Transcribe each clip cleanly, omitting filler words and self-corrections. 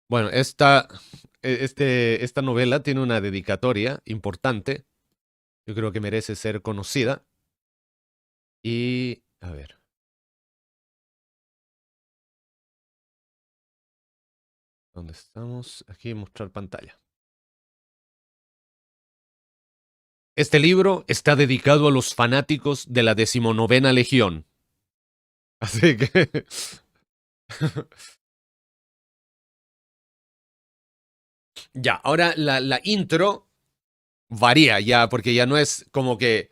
Bueno, esta novela tiene una dedicatoria importante. Yo creo que merece ser conocida. Y, a ver, ¿dónde estamos? Aquí mostrar pantalla. Este libro está dedicado a los fanáticos de la decimonovena Legión. Así que... ya, ahora la intro varía ya, porque ya no es como que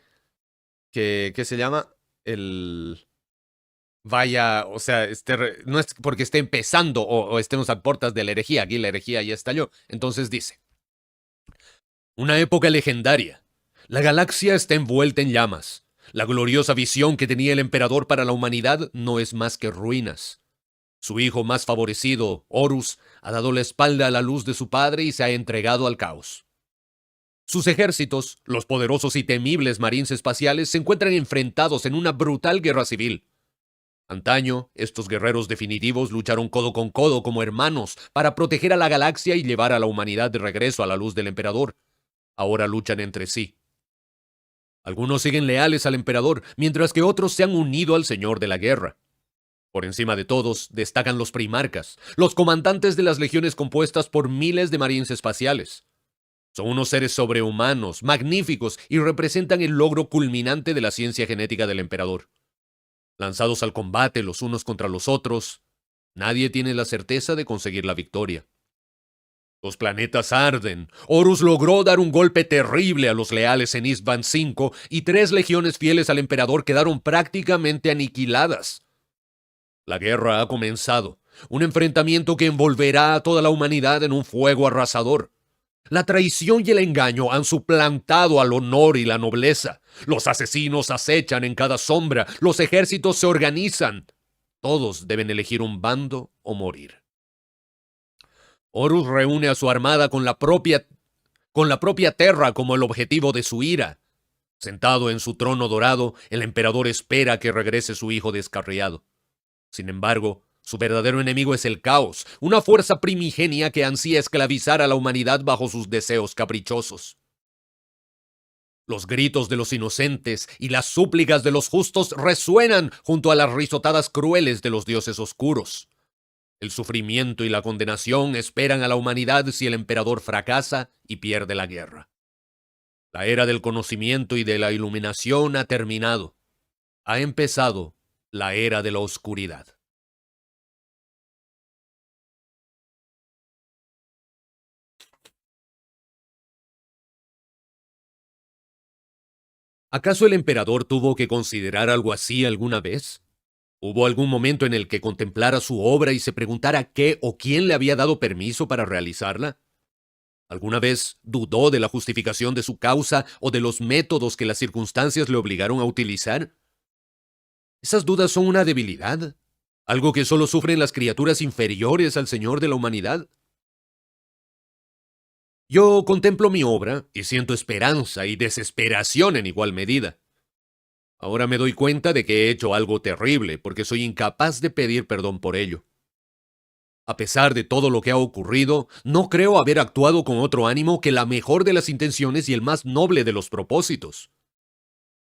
¿qué se llama? El... Vaya, o sea, no es porque esté empezando o estemos a puertas de la herejía, aquí la herejía ya estalló. Entonces dice, una época legendaria. La galaxia está envuelta en llamas. La gloriosa visión que tenía el emperador para la humanidad no es más que ruinas. Su hijo más favorecido, Horus, ha dado la espalda a la luz de su padre y se ha entregado al caos. Sus ejércitos, los poderosos y temibles marines espaciales, se encuentran enfrentados en una brutal guerra civil. Antaño, estos guerreros definitivos lucharon codo con codo como hermanos para proteger a la galaxia y llevar a la humanidad de regreso a la luz del emperador. Ahora luchan entre sí. Algunos siguen leales al emperador, mientras que otros se han unido al señor de la guerra. Por encima de todos destacan los primarcas, los comandantes de las legiones compuestas por miles de marines espaciales. Son unos seres sobrehumanos, magníficos y representan el logro culminante de la ciencia genética del emperador. Lanzados al combate los unos contra los otros, nadie tiene la certeza de conseguir la victoria. Los planetas arden. Horus logró dar un golpe terrible a los leales en Istvan V y 3 legiones fieles al emperador quedaron prácticamente aniquiladas. La guerra ha comenzado, un enfrentamiento que envolverá a toda la humanidad en un fuego arrasador. La traición y el engaño han suplantado al honor y la nobleza. Los asesinos acechan en cada sombra, los ejércitos se organizan. Todos deben elegir un bando o morir. Horus reúne a su armada con la propia Terra como el objetivo de su ira. Sentado en su trono dorado, el emperador espera que regrese su hijo descarriado. Sin embargo, su verdadero enemigo es el caos, una fuerza primigenia que ansía esclavizar a la humanidad bajo sus deseos caprichosos. Los gritos de los inocentes y las súplicas de los justos resuenan junto a las risotadas crueles de los dioses oscuros. El sufrimiento y la condenación esperan a la humanidad si el emperador fracasa y pierde la guerra. La era del conocimiento y de la iluminación ha terminado. Ha empezado la era de la oscuridad. ¿Acaso el emperador tuvo que considerar algo así alguna vez? ¿Hubo algún momento en el que contemplara su obra y se preguntara qué o quién le había dado permiso para realizarla? ¿Alguna vez dudó de la justificación de su causa o de los métodos que las circunstancias le obligaron a utilizar? Esas dudas son una debilidad, algo que solo sufren las criaturas inferiores al Señor de la humanidad. Yo contemplo mi obra y siento esperanza y desesperación en igual medida. Ahora me doy cuenta de que he hecho algo terrible porque soy incapaz de pedir perdón por ello. A pesar de todo lo que ha ocurrido, no creo haber actuado con otro ánimo que la mejor de las intenciones y el más noble de los propósitos.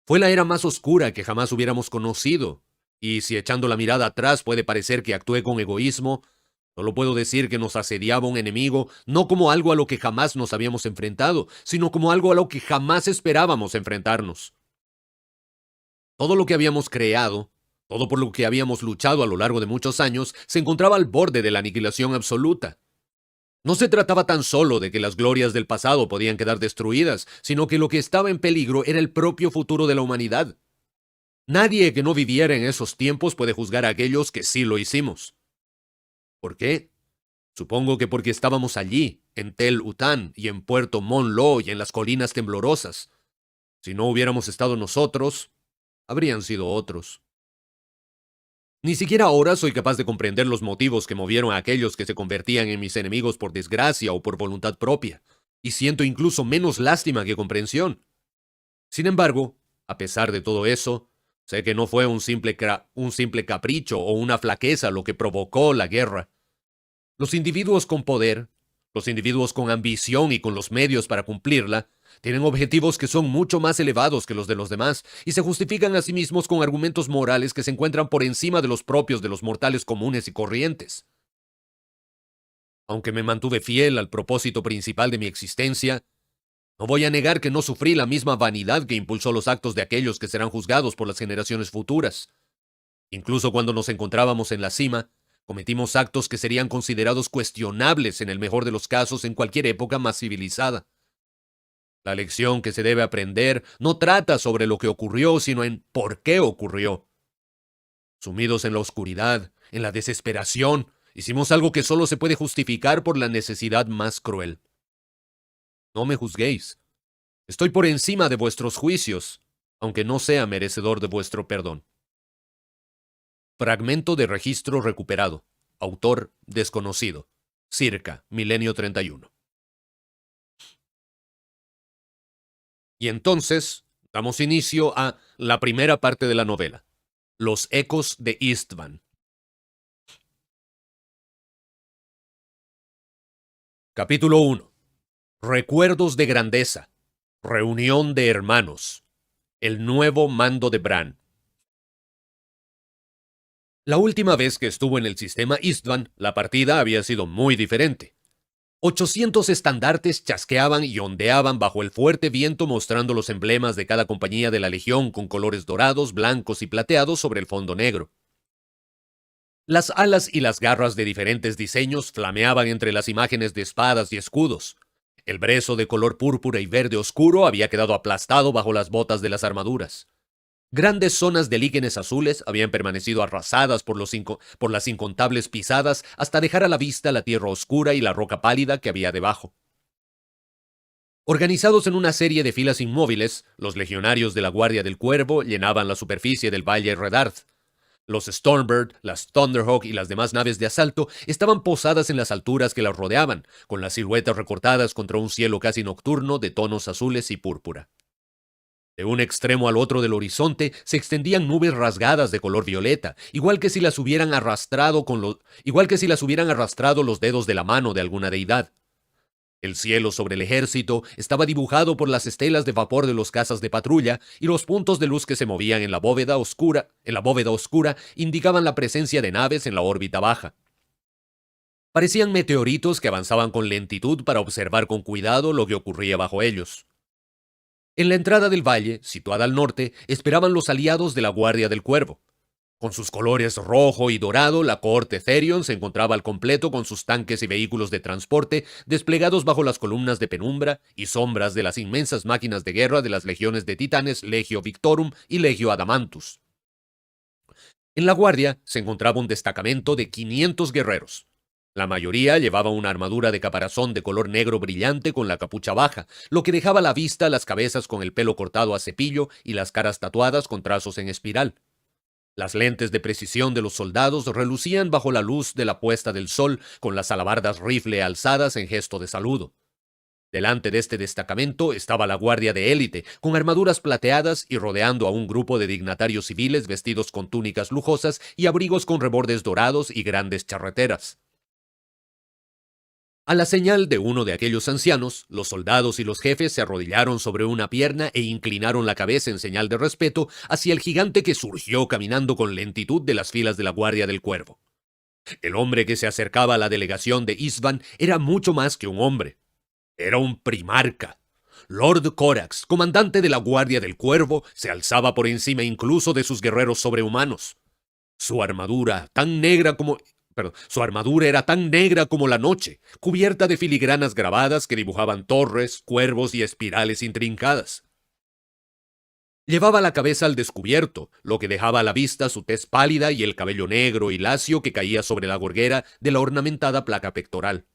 Fue la era más oscura que jamás hubiéramos conocido, y si echando la mirada atrás puede parecer que actué con egoísmo, solo puedo decir que nos asediaba un enemigo no como algo a lo que jamás nos habíamos enfrentado, sino como algo a lo que jamás esperábamos enfrentarnos. Todo lo que habíamos creado, todo por lo que habíamos luchado a lo largo de muchos años, se encontraba al borde de la aniquilación absoluta. No se trataba tan solo de que las glorias del pasado podían quedar destruidas, sino que lo que estaba en peligro era el propio futuro de la humanidad. Nadie que no viviera en esos tiempos puede juzgar a aquellos que sí lo hicimos. ¿Por qué? Supongo que porque estábamos allí, en Tel Után y en Puerto Monlo y en las colinas temblorosas. Si no hubiéramos estado nosotros, habrían sido otros. Ni siquiera ahora soy capaz de comprender los motivos que movieron a aquellos que se convertían en mis enemigos por desgracia o por voluntad propia, y siento incluso menos lástima que comprensión. Sin embargo, a pesar de todo eso, sé que no fue un simple capricho o una flaqueza lo que provocó la guerra. Los individuos con poder, los individuos con ambición y con los medios para cumplirla, tienen objetivos que son mucho más elevados que los de los demás y se justifican a sí mismos con argumentos morales que se encuentran por encima de los propios de los mortales comunes y corrientes. Aunque me mantuve fiel al propósito principal de mi existencia, no voy a negar que no sufrí la misma vanidad que impulsó los actos de aquellos que serán juzgados por las generaciones futuras. Incluso cuando nos encontrábamos en la cima, cometimos actos que serían considerados cuestionables en el mejor de los casos en cualquier época más civilizada. La lección que se debe aprender no trata sobre lo que ocurrió, sino en por qué ocurrió. Sumidos en la oscuridad, en la desesperación, hicimos algo que solo se puede justificar por la necesidad más cruel. No me juzguéis. Estoy por encima de vuestros juicios, aunque no sea merecedor de vuestro perdón. Fragmento de registro recuperado. Autor desconocido. Circa, milenio 31. Y entonces, damos inicio a la primera parte de la novela. Los ecos de Istvan. Capítulo 1. Recuerdos de grandeza. Reunión de hermanos. El nuevo mando de Bran. La última vez que estuvo en el sistema Istvan, la partida había sido muy diferente. 800 estandartes chasqueaban y ondeaban bajo el fuerte viento mostrando los emblemas de cada compañía de la Legión con colores dorados, blancos y plateados sobre el fondo negro. Las alas y las garras de diferentes diseños flameaban entre las imágenes de espadas y escudos. El brezo de color púrpura y verde oscuro había quedado aplastado bajo las botas de las armaduras. Grandes zonas de líquenes azules habían permanecido arrasadas por las incontables pisadas hasta dejar a la vista la tierra oscura y la roca pálida que había debajo. Organizados en una serie de filas inmóviles, los legionarios de la Guardia del Cuervo llenaban la superficie del Valle Redarth. Los Stormbird, las Thunderhawk y las demás naves de asalto estaban posadas en las alturas que las rodeaban, con las siluetas recortadas contra un cielo casi nocturno de tonos azules y púrpura. De un extremo al otro del horizonte se extendían nubes rasgadas de color violeta, igual que si las hubieran arrastrado los dedos de la mano de alguna deidad. El cielo sobre el ejército estaba dibujado por las estelas de vapor de los cazas de patrulla y los puntos de luz que se movían en la bóveda oscura indicaban la presencia de naves en la órbita baja. Parecían meteoritos que avanzaban con lentitud para observar con cuidado lo que ocurría bajo ellos. En la entrada del valle, situada al norte, esperaban los aliados de la Guardia del Cuervo. Con sus colores rojo y dorado, la cohorte Therion se encontraba al completo con sus tanques y vehículos de transporte desplegados bajo las columnas de penumbra y sombras de las inmensas máquinas de guerra de las legiones de titanes Legio Victorum y Legio Adamantus. En la guardia se encontraba un destacamento de 500 guerreros. La mayoría llevaba una armadura de caparazón de color negro brillante con la capucha baja, lo que dejaba a la vista las cabezas con el pelo cortado a cepillo y las caras tatuadas con trazos en espiral. Las lentes de precisión de los soldados relucían bajo la luz de la puesta del sol, con las alabardas rifle alzadas en gesto de saludo. Delante de este destacamento estaba la guardia de élite, con armaduras plateadas y rodeando a un grupo de dignatarios civiles vestidos con túnicas lujosas y abrigos con rebordes dorados y grandes charreteras. A la señal de uno de aquellos ancianos, los soldados y los jefes se arrodillaron sobre una pierna e inclinaron la cabeza en señal de respeto hacia el gigante que surgió caminando con lentitud de las filas de la Guardia del Cuervo. El hombre que se acercaba a la delegación de Istvan era mucho más que un hombre. Era un primarca. Lord Corax, comandante de la Guardia del Cuervo, se alzaba por encima incluso de sus guerreros sobrehumanos. Su armadura era tan negra como la noche, cubierta de filigranas grabadas que dibujaban torres, cuervos y espirales intrincadas. Llevaba la cabeza al descubierto, lo que dejaba a la vista su tez pálida y el cabello negro y lacio que caía sobre la gorguera de la ornamentada placa pectoral.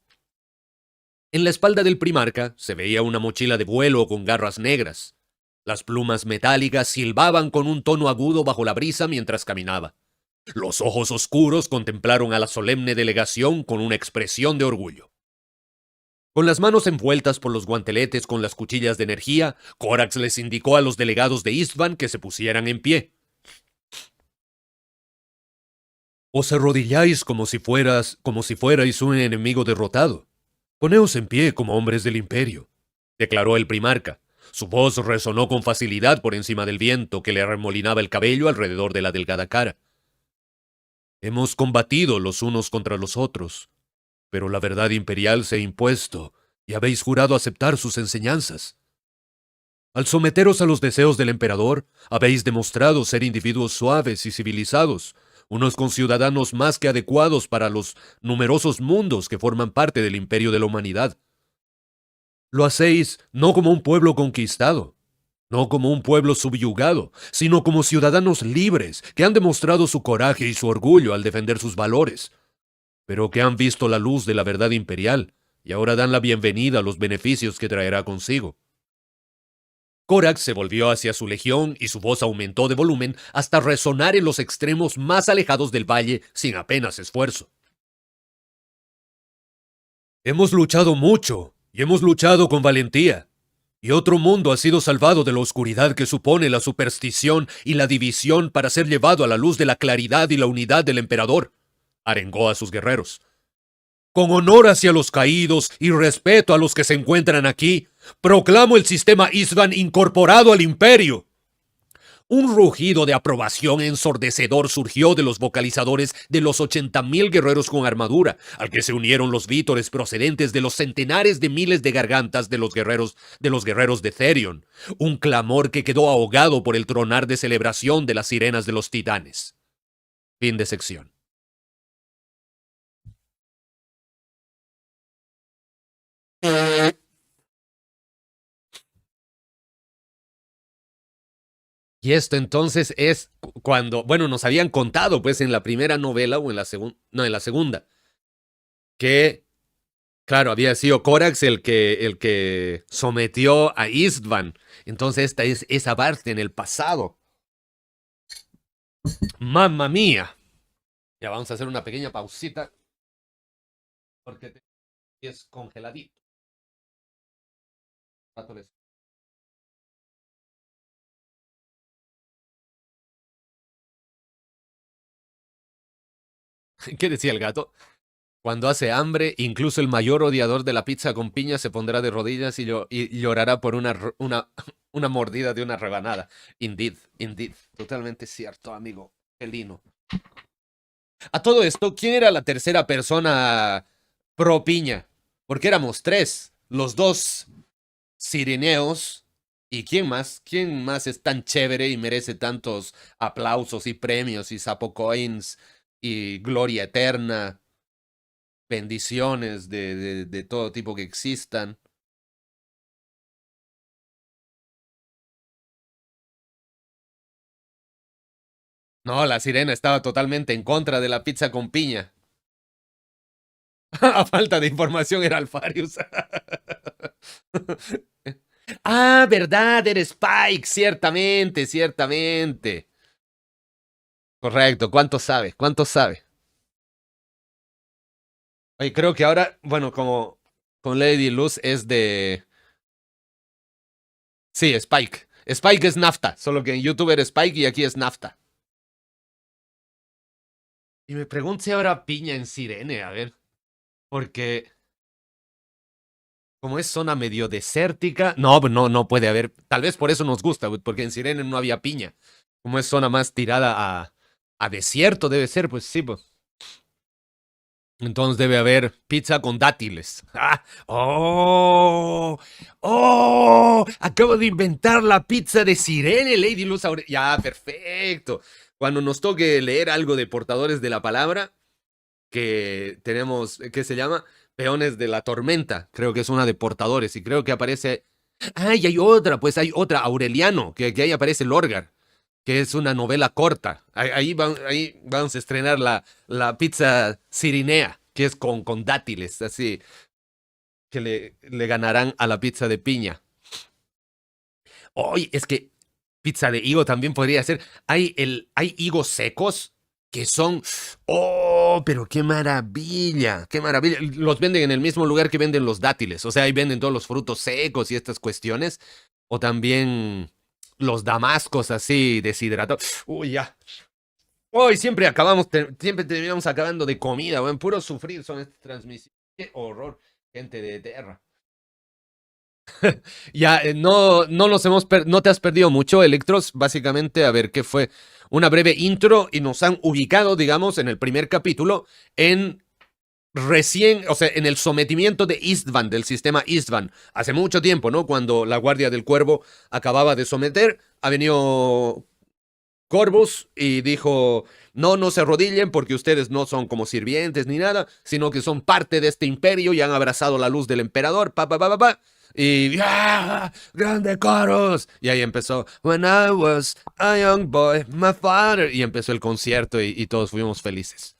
En la espalda del primarca se veía una mochila de vuelo con garras negras. Las plumas metálicas silbaban con un tono agudo bajo la brisa mientras caminaba. Los ojos oscuros contemplaron a la solemne delegación con una expresión de orgullo. Con las manos envueltas por los guanteletes con las cuchillas de energía, Corax les indicó a los delegados de Istvan que se pusieran en pie. Os arrodilláis como si fuerais un enemigo derrotado. Poneos en pie como hombres del imperio, declaró el primarca. Su voz resonó con facilidad por encima del viento que le arremolinaba el cabello alrededor de la delgada cara. Hemos combatido los unos contra los otros, pero la verdad imperial se ha impuesto y habéis jurado aceptar sus enseñanzas. Al someteros a los deseos del emperador, habéis demostrado ser individuos suaves y civilizados, unos conciudadanos más que adecuados para los numerosos mundos que forman parte del imperio de la humanidad. Lo hacéis no como un pueblo conquistado, no como un pueblo subyugado, sino como ciudadanos libres que han demostrado su coraje y su orgullo al defender sus valores, pero que han visto la luz de la verdad imperial y ahora dan la bienvenida a los beneficios que traerá consigo. Corax se volvió hacia su legión y su voz aumentó de volumen hasta resonar en los extremos más alejados del valle sin apenas esfuerzo. Hemos luchado mucho y hemos luchado con valentía, y otro mundo ha sido salvado de la oscuridad que supone la superstición y la división para ser llevado a la luz de la claridad y la unidad del emperador, arengó a sus guerreros. Con honor hacia los caídos y respeto a los que se encuentran aquí, proclamo el sistema Isvan incorporado al imperio. Un rugido de aprobación ensordecedor surgió de los vocalizadores de los 80.000 guerreros con armadura, al que se unieron los vítores procedentes de los centenares de miles de gargantas de los guerreros de Therion, un clamor que quedó ahogado por el tronar de celebración de las sirenas de los titanes. Fin de sección. Y esto entonces es cuando, bueno, nos habían contado pues en la primera novela o en la segunda, no, en la segunda, que, claro, había sido Corax el que sometió a Istvan. Entonces esta es esa parte en el pasado. ¡Mamma mía! Ya vamos a hacer una pequeña pausita porque es congeladito. ¿Qué decía el gato? Cuando hace hambre, incluso el mayor odiador de la pizza con piña se pondrá de rodillas y llorará por una mordida de una rebanada. Indeed, indeed. Totalmente cierto, amigo. Felino. A todo esto, ¿quién era la tercera persona pro piña? Porque éramos tres. Los dos sirineos. ¿Y quién más? ¿Quién más es tan chévere y merece tantos aplausos y premios y sapo coins y gloria eterna? Bendiciones de todo tipo que existan. No, la sirena estaba totalmente en contra de la pizza con piña. A falta de información era Alfarius. Ah, verdad, eres Spike, ciertamente, ciertamente. Correcto, ¿cuánto sabe? ¿Cuánto sabe? Oye, creo que ahora, bueno, como con Lady Luz es de... Sí, Spike. Spike es nafta, solo que en YouTube era Spike y aquí es nafta. Y me pregunto si habrá piña en Sirene, a ver. Porque como es zona medio desértica, no puede haber. Tal vez por eso nos gusta, porque en Sirene no había piña. Como es zona más tirada a desierto, debe ser, pues sí, pues. Entonces debe haber pizza con dátiles. ¡Ah! ¡Oh! ¡Oh! Acabo de inventar la pizza de Sirene, Lady Luz Aurel. Ya, perfecto. Cuando nos toque leer algo de portadores de la palabra, que tenemos, ¿qué se llama? Peones de la Tormenta, creo que es una de portadores, y creo que aparece... ¡Ah, y hay otra! Pues hay otra, Aureliano, que ahí aparece Lorgar, que es una novela corta. Ahí vamos a estrenar la pizza sirinea, que es con dátiles, así, que le ganarán a la pizza de piña. Oye, es que pizza de higo también podría ser. Hay higos secos que son... ¡Oh, pero qué maravilla! ¡Qué maravilla! Los venden en el mismo lugar que venden los dátiles. O sea, ahí venden todos los frutos secos y estas cuestiones. O también los damascos así deshidratados. ¡Uy, ya! Hoy siempre terminamos acabando de comida, weón. Puro sufrir son estas transmisiones. Qué horror, gente de Terra. Ya, no te has perdido mucho, Electros. Básicamente, a ver, ¿qué fue? Una breve intro y nos han ubicado, digamos, en el primer capítulo, en recién, o sea, en el sometimiento de Istvan, del sistema Istvan. Hace mucho tiempo, ¿no? Cuando la Guardia del Cuervo acababa de someter, ha venido Corvus y dijo, no, no se arrodillen porque ustedes no son como sirvientes ni nada, sino que son parte de este imperio y han abrazado la luz del emperador, y ¡ah! ¡Grande Corvus! Y ahí empezó, When I was a young boy, my father. Y empezó el concierto y todos fuimos felices.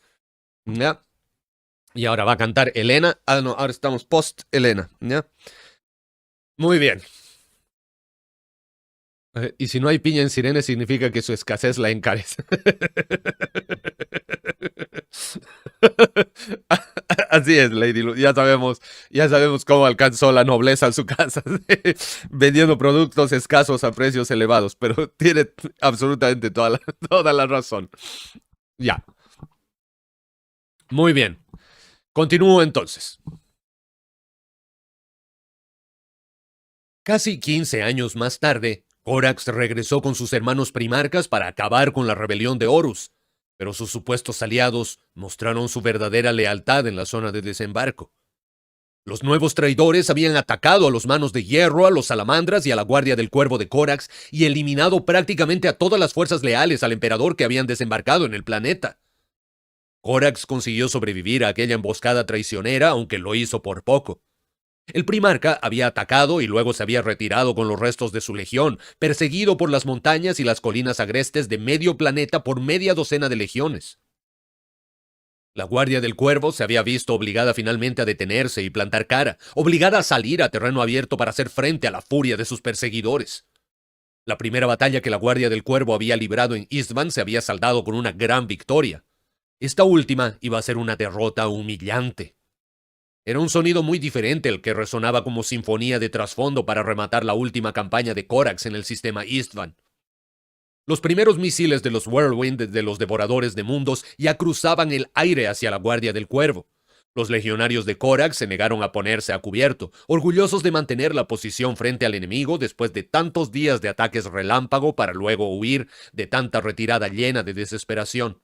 ¿Ya? Y ahora va a cantar Elena. Ah, no, ahora estamos post Elena. ¿Ya? Muy bien. Y si no hay piña en Sirene, significa que su escasez la encarece. Así es, Lady Lu. Ya sabemos cómo alcanzó la nobleza en su casa, vendiendo productos escasos a precios elevados, pero tiene absolutamente toda la razón. Ya. Muy bien. Continúo entonces. Casi 15 años más tarde, Corax regresó con sus hermanos primarcas para acabar con la rebelión de Horus, pero sus supuestos aliados mostraron su verdadera lealtad en la zona de desembarco. Los nuevos traidores habían atacado a los Manos de Hierro, a los Salamandras y a la Guardia del Cuervo de Corax y eliminado prácticamente a todas las fuerzas leales al emperador que habían desembarcado en el planeta. Corax consiguió sobrevivir a aquella emboscada traicionera, aunque lo hizo por poco. El primarca había atacado y luego se había retirado con los restos de su legión, perseguido por las montañas y las colinas agrestes de medio planeta por media docena de legiones. La Guardia del Cuervo se había visto obligada finalmente a detenerse y plantar cara, obligada a salir a terreno abierto para hacer frente a la furia de sus perseguidores. La primera batalla que la Guardia del Cuervo había librado en Istvan se había saldado con una gran victoria. Esta última iba a ser una derrota humillante. Era un sonido muy diferente el que resonaba como sinfonía de trasfondo para rematar la última campaña de Corax en el sistema Istvan. Los primeros misiles de los Whirlwind de los Devoradores de Mundos ya cruzaban el aire hacia la Guardia del Cuervo. Los legionarios de Corax se negaron a ponerse a cubierto, orgullosos de mantener la posición frente al enemigo después de tantos días de ataques relámpago para luego huir de tanta retirada llena de desesperación.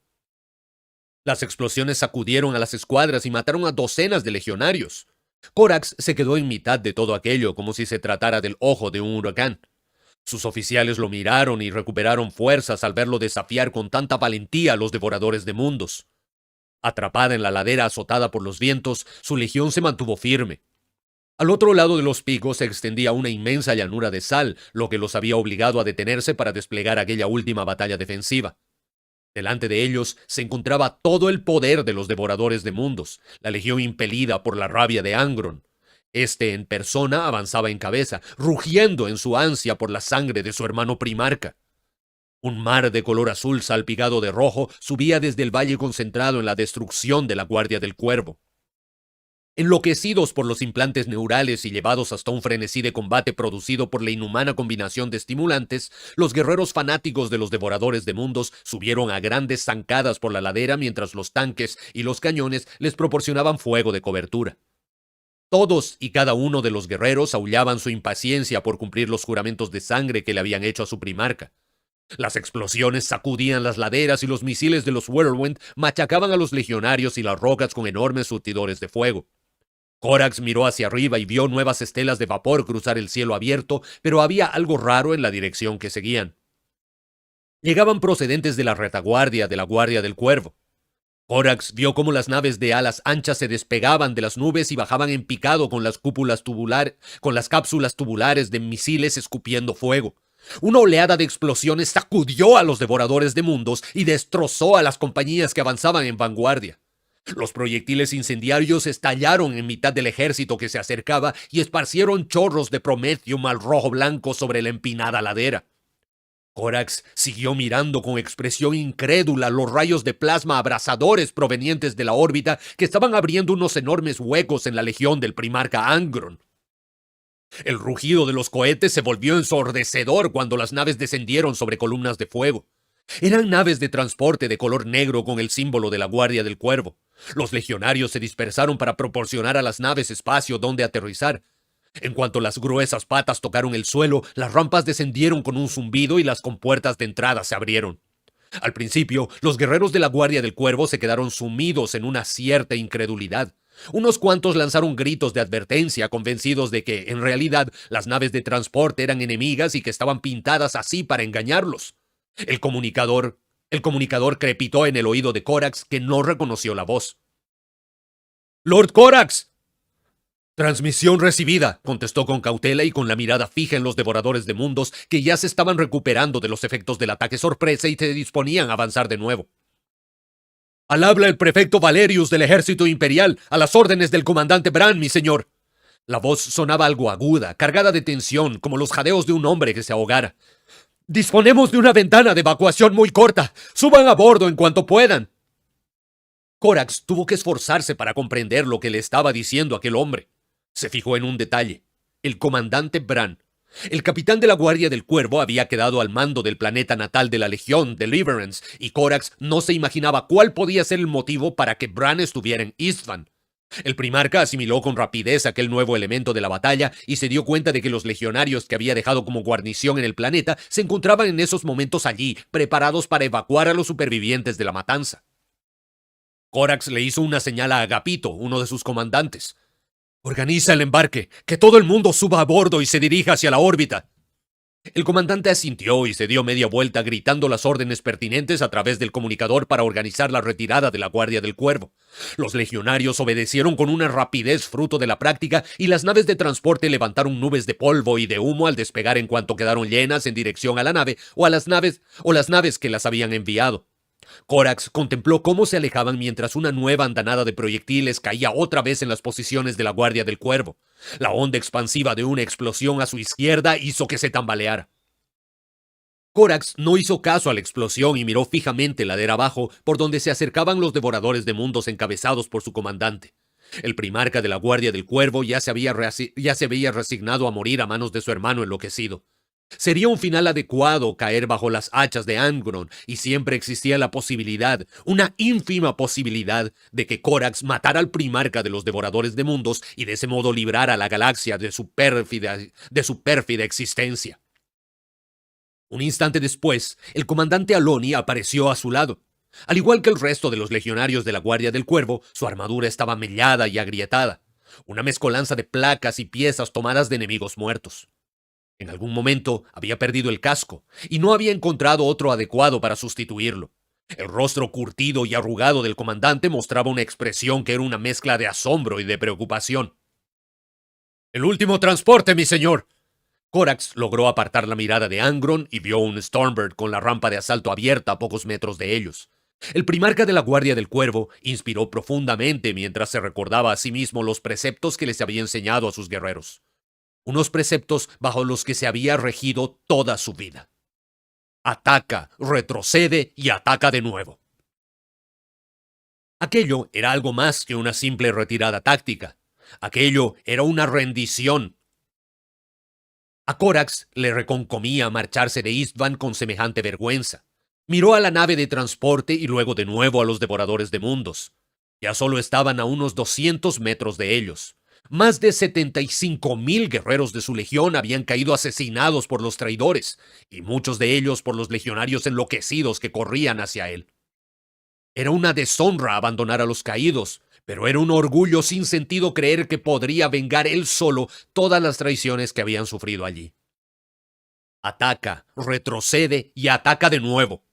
Las explosiones sacudieron a las escuadras y mataron a docenas de legionarios. Corax se quedó en mitad de todo aquello como si se tratara del ojo de un huracán. Sus oficiales lo miraron y recuperaron fuerzas al verlo desafiar con tanta valentía a los devoradores de mundos. Atrapada en la ladera azotada por los vientos, su legión se mantuvo firme. Al otro lado de los picos se extendía una inmensa llanura de sal, lo que los había obligado a detenerse para desplegar aquella última batalla defensiva. Delante de ellos se encontraba todo el poder de los devoradores de mundos, la legión impelida por la rabia de Angron. Este en persona avanzaba en cabeza, rugiendo en su ansia por la sangre de su hermano primarca. Un mar de color azul salpicado de rojo subía desde el valle concentrado en la destrucción de la Guardia del Cuervo. Enloquecidos por los implantes neurales y llevados hasta un frenesí de combate producido por la inhumana combinación de estimulantes, los guerreros fanáticos de los devoradores de mundos subieron a grandes zancadas por la ladera mientras los tanques y los cañones les proporcionaban fuego de cobertura. Todos y cada uno de los guerreros aullaban su impaciencia por cumplir los juramentos de sangre que le habían hecho a su primarca. Las explosiones sacudían las laderas y los misiles de los Whirlwind machacaban a los legionarios y las rocas con enormes surtidores de fuego. Corax miró hacia arriba y vio nuevas estelas de vapor cruzar el cielo abierto, pero había algo raro en la dirección que seguían. Llegaban procedentes de la retaguardia de la Guardia del Cuervo. Corax vio cómo las naves de alas anchas se despegaban de las nubes y bajaban en picado con las cápsulas tubulares de misiles escupiendo fuego. Una oleada de explosiones sacudió a los devoradores de mundos y destrozó a las compañías que avanzaban en vanguardia. Los proyectiles incendiarios estallaron en mitad del ejército que se acercaba y esparcieron chorros de prometium al rojo blanco sobre la empinada ladera. Corax siguió mirando con expresión incrédula los rayos de plasma abrasadores provenientes de la órbita que estaban abriendo unos enormes huecos en la legión del primarca Angron. El rugido de los cohetes se volvió ensordecedor cuando las naves descendieron sobre columnas de fuego. Eran naves de transporte de color negro con el símbolo de la Guardia del Cuervo. Los legionarios se dispersaron para proporcionar a las naves espacio donde aterrizar. En cuanto las gruesas patas tocaron el suelo, las rampas descendieron con un zumbido y las compuertas de entrada se abrieron. Al principio, los guerreros de la Guardia del Cuervo se quedaron sumidos en una cierta incredulidad. Unos cuantos lanzaron gritos de advertencia, convencidos de que, en realidad, las naves de transporte eran enemigas y que estaban pintadas así para engañarlos. El comunicador crepitó en el oído de Corax, que no reconoció la voz. ¡Lord Corax! Transmisión recibida, contestó con cautela y con la mirada fija en los devoradores de mundos que ya se estaban recuperando de los efectos del ataque sorpresa y se disponían a avanzar de nuevo. Al habla el prefecto Valerius del ejército imperial, a las órdenes del comandante Bran, mi señor. La voz sonaba algo aguda, cargada de tensión, como los jadeos de un hombre que se ahogara. Disponemos de una ventana de evacuación muy corta. Suban a bordo en cuanto puedan. Corax tuvo que esforzarse para comprender lo que le estaba diciendo aquel hombre. Se fijó en un detalle. El comandante Bran, el capitán de la Guardia del Cuervo, había quedado al mando del planeta natal de la Legión, Deliverance, y Corax no se imaginaba cuál podía ser el motivo para que Bran estuviera en Istvan. El primarca asimiló con rapidez aquel nuevo elemento de la batalla y se dio cuenta de que los legionarios que había dejado como guarnición en el planeta se encontraban en esos momentos allí, preparados para evacuar a los supervivientes de la matanza. Corax le hizo una señal a Agapito, uno de sus comandantes. Organiza el embarque, que todo el mundo suba a bordo y se dirija hacia la órbita. El comandante asintió y se dio media vuelta gritando las órdenes pertinentes a través del comunicador para organizar la retirada de la Guardia del Cuervo. Los legionarios obedecieron con una rapidez fruto de la práctica y las naves de transporte levantaron nubes de polvo y de humo al despegar en cuanto quedaron llenas en dirección a la nave o las naves que las habían enviado. Corax contempló cómo se alejaban mientras una nueva andanada de proyectiles caía otra vez en las posiciones de la Guardia del Cuervo. La onda expansiva de una explosión a su izquierda hizo que se tambaleara. Corax no hizo caso a la explosión y miró fijamente ladera abajo por donde se acercaban los devoradores de mundos encabezados por su comandante. El primarca de la Guardia del Cuervo ya se había resignado a morir a manos de su hermano enloquecido. Sería un final adecuado caer bajo las hachas de Angron, y siempre existía la posibilidad, una ínfima posibilidad, de que Corax matara al primarca de los devoradores de mundos y de ese modo librara a la galaxia de su pérfida existencia. Un instante después, el comandante Aloni apareció a su lado. Al igual que el resto de los legionarios de la Guardia del Cuervo, su armadura estaba mellada y agrietada, una mezcolanza de placas y piezas tomadas de enemigos muertos. En algún momento había perdido el casco y no había encontrado otro adecuado para sustituirlo. El rostro curtido y arrugado del comandante mostraba una expresión que era una mezcla de asombro y de preocupación. ¡El último transporte, mi señor! Corax logró apartar la mirada de Angron y vio un Stormbird con la rampa de asalto abierta a pocos metros de ellos. El primarca de la Guardia del Cuervo inspiró profundamente mientras se recordaba a sí mismo los preceptos que les había enseñado a sus guerreros. Unos preceptos bajo los que se había regido toda su vida. Ataca, retrocede y ataca de nuevo. Aquello era algo más que una simple retirada táctica. Aquello era una rendición. A Corax le reconcomía marcharse de Istvan con semejante vergüenza. Miró a la nave de transporte y luego de nuevo a los devoradores de mundos. Ya solo estaban a unos 200 metros de ellos. Más de 75,000 guerreros de su legión habían caído asesinados por los traidores, y muchos de ellos por los legionarios enloquecidos que corrían hacia él. Era una deshonra abandonar a los caídos, pero era un orgullo sin sentido creer que podría vengar él solo todas las traiciones que habían sufrido allí. Ataca, retrocede y ataca de nuevo.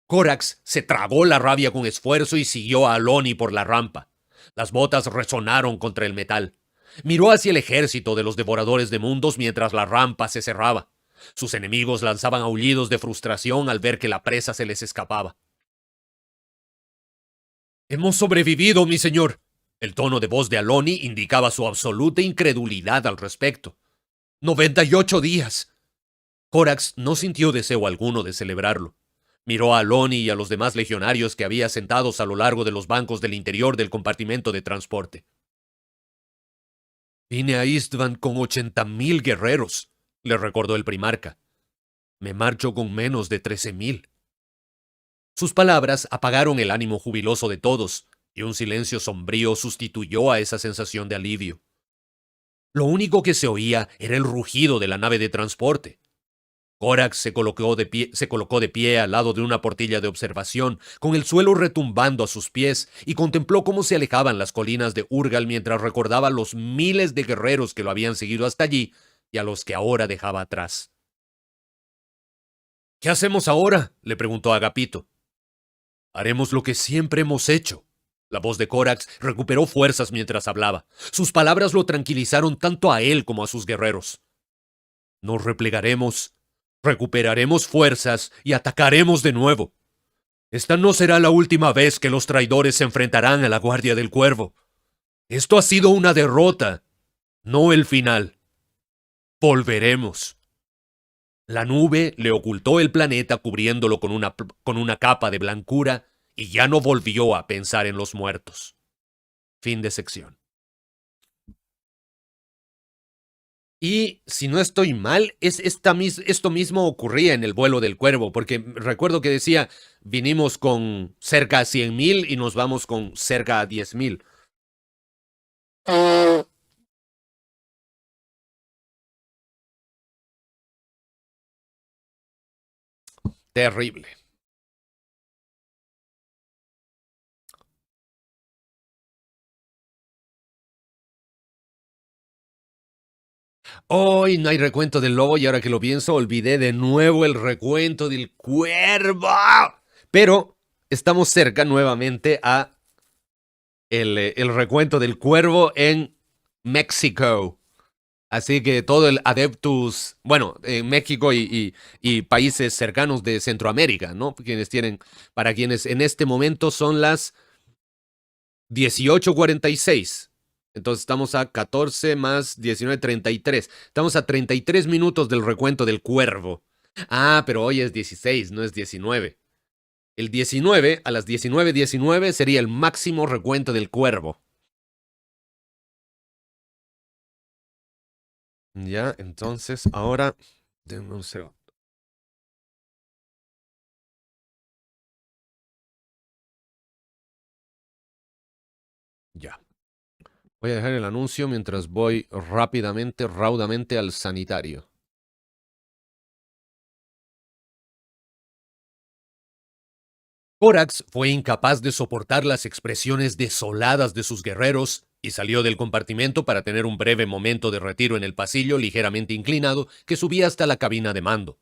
Corax se tragó la rabia con esfuerzo y siguió a Aloni por la rampa. Las botas resonaron contra el metal. Miró hacia el ejército de los devoradores de mundos mientras la rampa se cerraba. Sus enemigos lanzaban aullidos de frustración al ver que la presa se les escapaba. «Hemos sobrevivido, mi señor». El tono de voz de Aloni indicaba su absoluta incredulidad al respecto. 98 días. Corax no sintió deseo alguno de celebrarlo. Miró a Aloni y a los demás legionarios que había sentados a lo largo de los bancos del interior del compartimento de transporte. «Vine a Istvan con 80,000 guerreros», le recordó el primarca. «Me marcho con menos de 13,000. Sus palabras apagaron el ánimo jubiloso de todos, y un silencio sombrío sustituyó a esa sensación de alivio. Lo único que se oía era el rugido de la nave de transporte. Corax se colocó de pie al lado de una portilla de observación, con el suelo retumbando a sus pies, y contempló cómo se alejaban las colinas de Urgal mientras recordaba los miles de guerreros que lo habían seguido hasta allí y a los que ahora dejaba atrás. ¿Qué hacemos ahora?, le preguntó Agapito. Haremos lo que siempre hemos hecho. La voz de Corax recuperó fuerzas mientras hablaba. Sus palabras lo tranquilizaron tanto a él como a sus guerreros. Nos replegaremos, recuperaremos fuerzas y atacaremos de nuevo. Esta no será la última vez que los traidores se enfrentarán a la Guardia del Cuervo. Esto ha sido una derrota, no el final. Volveremos. La nube le ocultó el planeta cubriéndolo con una capa de blancura y ya no volvió a pensar en los muertos. Fin de sección. Y si no estoy mal, esto mismo ocurría en el vuelo del Cuervo, porque recuerdo que decía, vinimos con cerca a 100.000 y nos vamos con cerca a 10.000. Terrible. Hoy no hay recuento del lobo y ahora que lo pienso, olvidé de nuevo el recuento del cuervo. Pero estamos cerca nuevamente a el recuento del cuervo en México. Así que todo el Adeptus, bueno, en México y países cercanos de Centroamérica, ¿no? Para quienes en este momento son las 18:46. Entonces estamos a 14 más 19, 33. Estamos a 33 minutos del recuento del cuervo. Ah, pero hoy es 16, no es 19. El 19, a las 19:19 sería el máximo recuento del cuervo. Ya, entonces ahora... Denme un segundo. Ya. Voy a dejar el anuncio mientras voy rápidamente, raudamente al sanitario. Corax fue incapaz de soportar las expresiones desoladas de sus guerreros y salió del compartimento para tener un breve momento de retiro en el pasillo ligeramente inclinado que subía hasta la cabina de mando.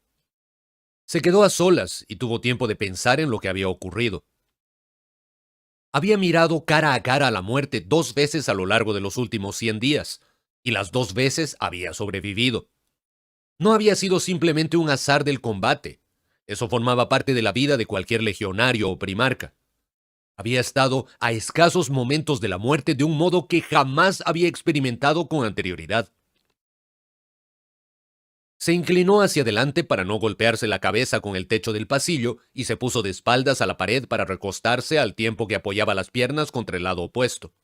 Se quedó a solas y tuvo tiempo de pensar en lo que había ocurrido. Había mirado cara a cara a la muerte 2 veces a lo largo de los últimos 100 días, y las 2 veces había sobrevivido. No había sido simplemente un azar del combate. Eso formaba parte de la vida de cualquier legionario o primarca. Había estado a escasos momentos de la muerte de un modo que jamás había experimentado con anterioridad. Se inclinó hacia adelante para no golpearse la cabeza con el techo del pasillo y se puso de espaldas a la pared para recostarse al tiempo que apoyaba las piernas contra el lado opuesto.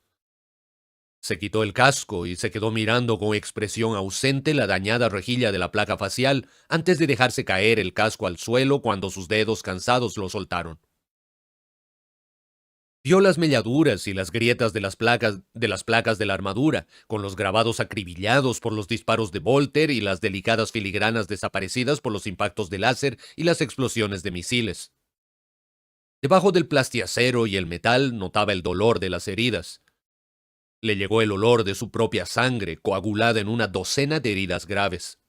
Se quitó el casco y se quedó mirando con expresión ausente la dañada rejilla de la placa facial antes de dejarse caer el casco al suelo cuando sus dedos cansados lo soltaron. Vio las melladuras y las grietas de las placas de la armadura, con los grabados acribillados por los disparos de Volter y las delicadas filigranas desaparecidas por los impactos de láser y las explosiones de misiles. Debajo del plastiacero y el metal notaba el dolor de las heridas. Le llegó el olor de su propia sangre, coagulada en una docena de heridas graves.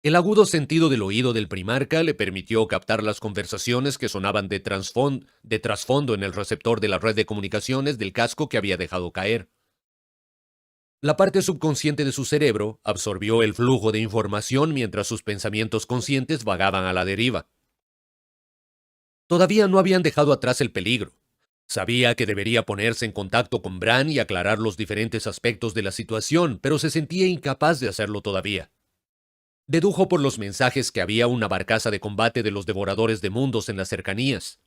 El agudo sentido del oído del primarca le permitió captar las conversaciones que sonaban de trasfondo en el receptor de la red de comunicaciones del casco que había dejado caer. La parte subconsciente de su cerebro absorbió el flujo de información mientras sus pensamientos conscientes vagaban a la deriva. Todavía no habían dejado atrás el peligro. Sabía que debería ponerse en contacto con Bran y aclarar los diferentes aspectos de la situación, pero se sentía incapaz de hacerlo todavía. Dedujo por los mensajes que había una barcaza de combate de los devoradores de mundos en las cercanías.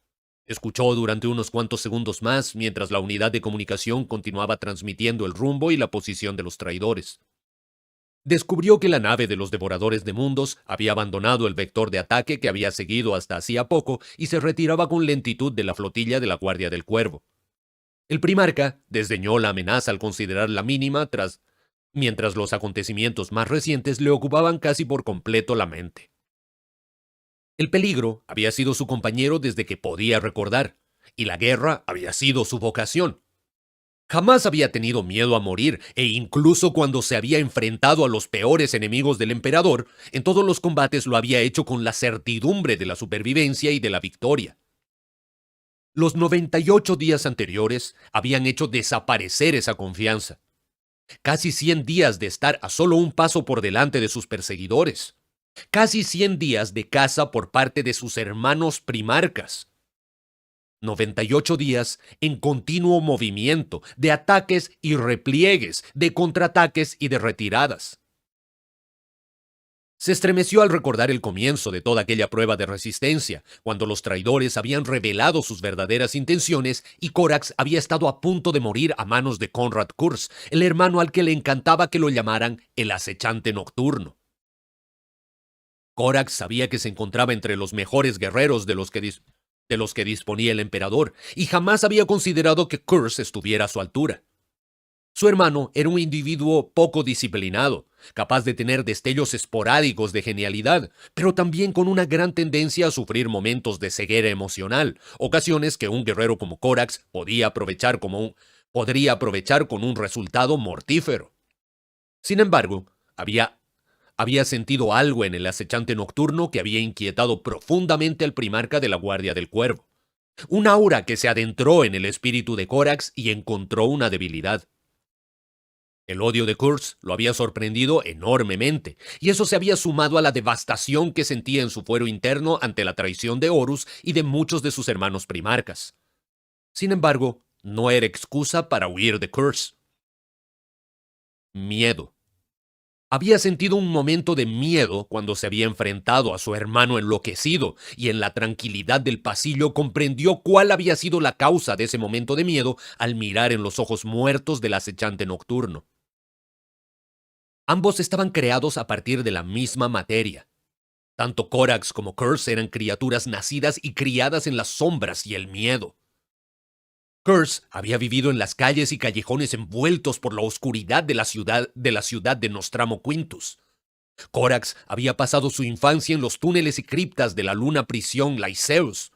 Escuchó durante unos cuantos segundos más mientras la unidad de comunicación continuaba transmitiendo el rumbo y la posición de los traidores. Descubrió que la nave de los devoradores de mundos había abandonado el vector de ataque que había seguido hasta hacía poco y se retiraba con lentitud de la flotilla de la Guardia del Cuervo. El primarca desdeñó la amenaza al considerarla mínima mientras los acontecimientos más recientes le ocupaban casi por completo la mente. El peligro había sido su compañero desde que podía recordar, y la guerra había sido su vocación. Jamás había tenido miedo a morir, e incluso cuando se había enfrentado a los peores enemigos del emperador, en todos los combates lo había hecho con la certidumbre de la supervivencia y de la victoria. Los 98 días anteriores habían hecho desaparecer esa confianza. Casi 100 días de estar a solo un paso por delante de sus perseguidores. Casi 100 días de caza por parte de sus hermanos primarcas. 98 días en continuo movimiento, de ataques y repliegues, de contraataques y de retiradas. Se estremeció al recordar el comienzo de toda aquella prueba de resistencia, cuando los traidores habían revelado sus verdaderas intenciones y Corax había estado a punto de morir a manos de Konrad Curze, el hermano al que le encantaba que lo llamaran el acechante nocturno. Corax sabía que se encontraba entre los mejores guerreros de los que disponía el emperador, y jamás había considerado que Curze estuviera a su altura. Su hermano era un individuo poco disciplinado, capaz de tener destellos esporádicos de genialidad, pero también con una gran tendencia a sufrir momentos de ceguera emocional, ocasiones que un guerrero como Corax podría aprovechar con un resultado mortífero. Sin embargo, había sentido algo en el acechante nocturno que había inquietado profundamente al primarca de la Guardia del Cuervo. Un aura que se adentró en el espíritu de Corax y encontró una debilidad. El odio de Curze lo había sorprendido enormemente, y eso se había sumado a la devastación que sentía en su fuero interno ante la traición de Horus y de muchos de sus hermanos primarcas. Sin embargo, no era excusa para huir de Curze. Miedo. Había sentido un momento de miedo cuando se había enfrentado a su hermano enloquecido, y en la tranquilidad del pasillo comprendió cuál había sido la causa de ese momento de miedo al mirar en los ojos muertos del acechante nocturno. Ambos estaban creados a partir de la misma materia. Tanto Corax como Curze eran criaturas nacidas y criadas en las sombras y el miedo. Curze había vivido en las calles y callejones envueltos por la oscuridad de la ciudad de Nostramo Quintus. Corax había pasado su infancia en los túneles y criptas de la luna prisión Lyceus.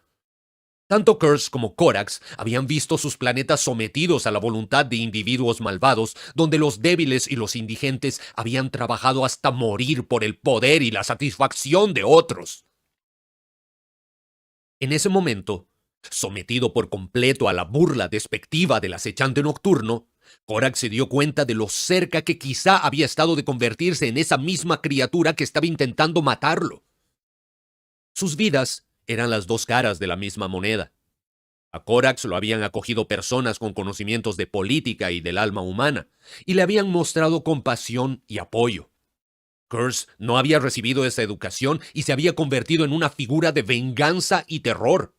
Tanto Curze como Corax habían visto sus planetas sometidos a la voluntad de individuos malvados, donde los débiles y los indigentes habían trabajado hasta morir por el poder y la satisfacción de otros. En ese momento, sometido por completo a la burla despectiva del acechante nocturno, Corax se dio cuenta de lo cerca que quizá había estado de convertirse en esa misma criatura que estaba intentando matarlo. Sus vidas eran las dos caras de la misma moneda. A Corax lo habían acogido personas con conocimientos de política y del alma humana, y le habían mostrado compasión y apoyo. Curze no había recibido esa educación y se había convertido en una figura de venganza y terror.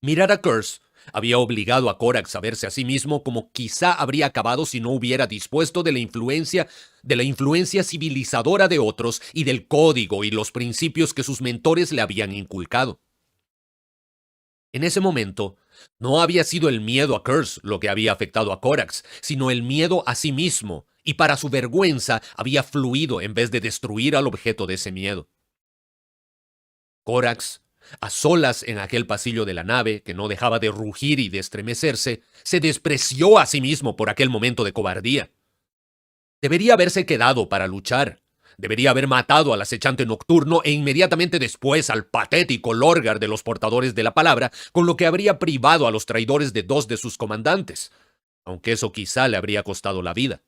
Mirar a Curze había obligado a Corax a verse a sí mismo como quizá habría acabado si no hubiera dispuesto de la influencia civilizadora de otros y del código y los principios que sus mentores le habían inculcado. En ese momento, no había sido el miedo a Curze lo que había afectado a Corax, sino el miedo a sí mismo, y para su vergüenza había fluido en vez de destruir al objeto de ese miedo. Corax, a solas en aquel pasillo de la nave, que no dejaba de rugir y de estremecerse, se despreció a sí mismo por aquel momento de cobardía. Debería haberse quedado para luchar. Debería haber matado al acechante nocturno e inmediatamente después al patético Lorgar de los portadores de la palabra, con lo que habría privado a los traidores de dos de sus comandantes, aunque eso quizá le habría costado la vida.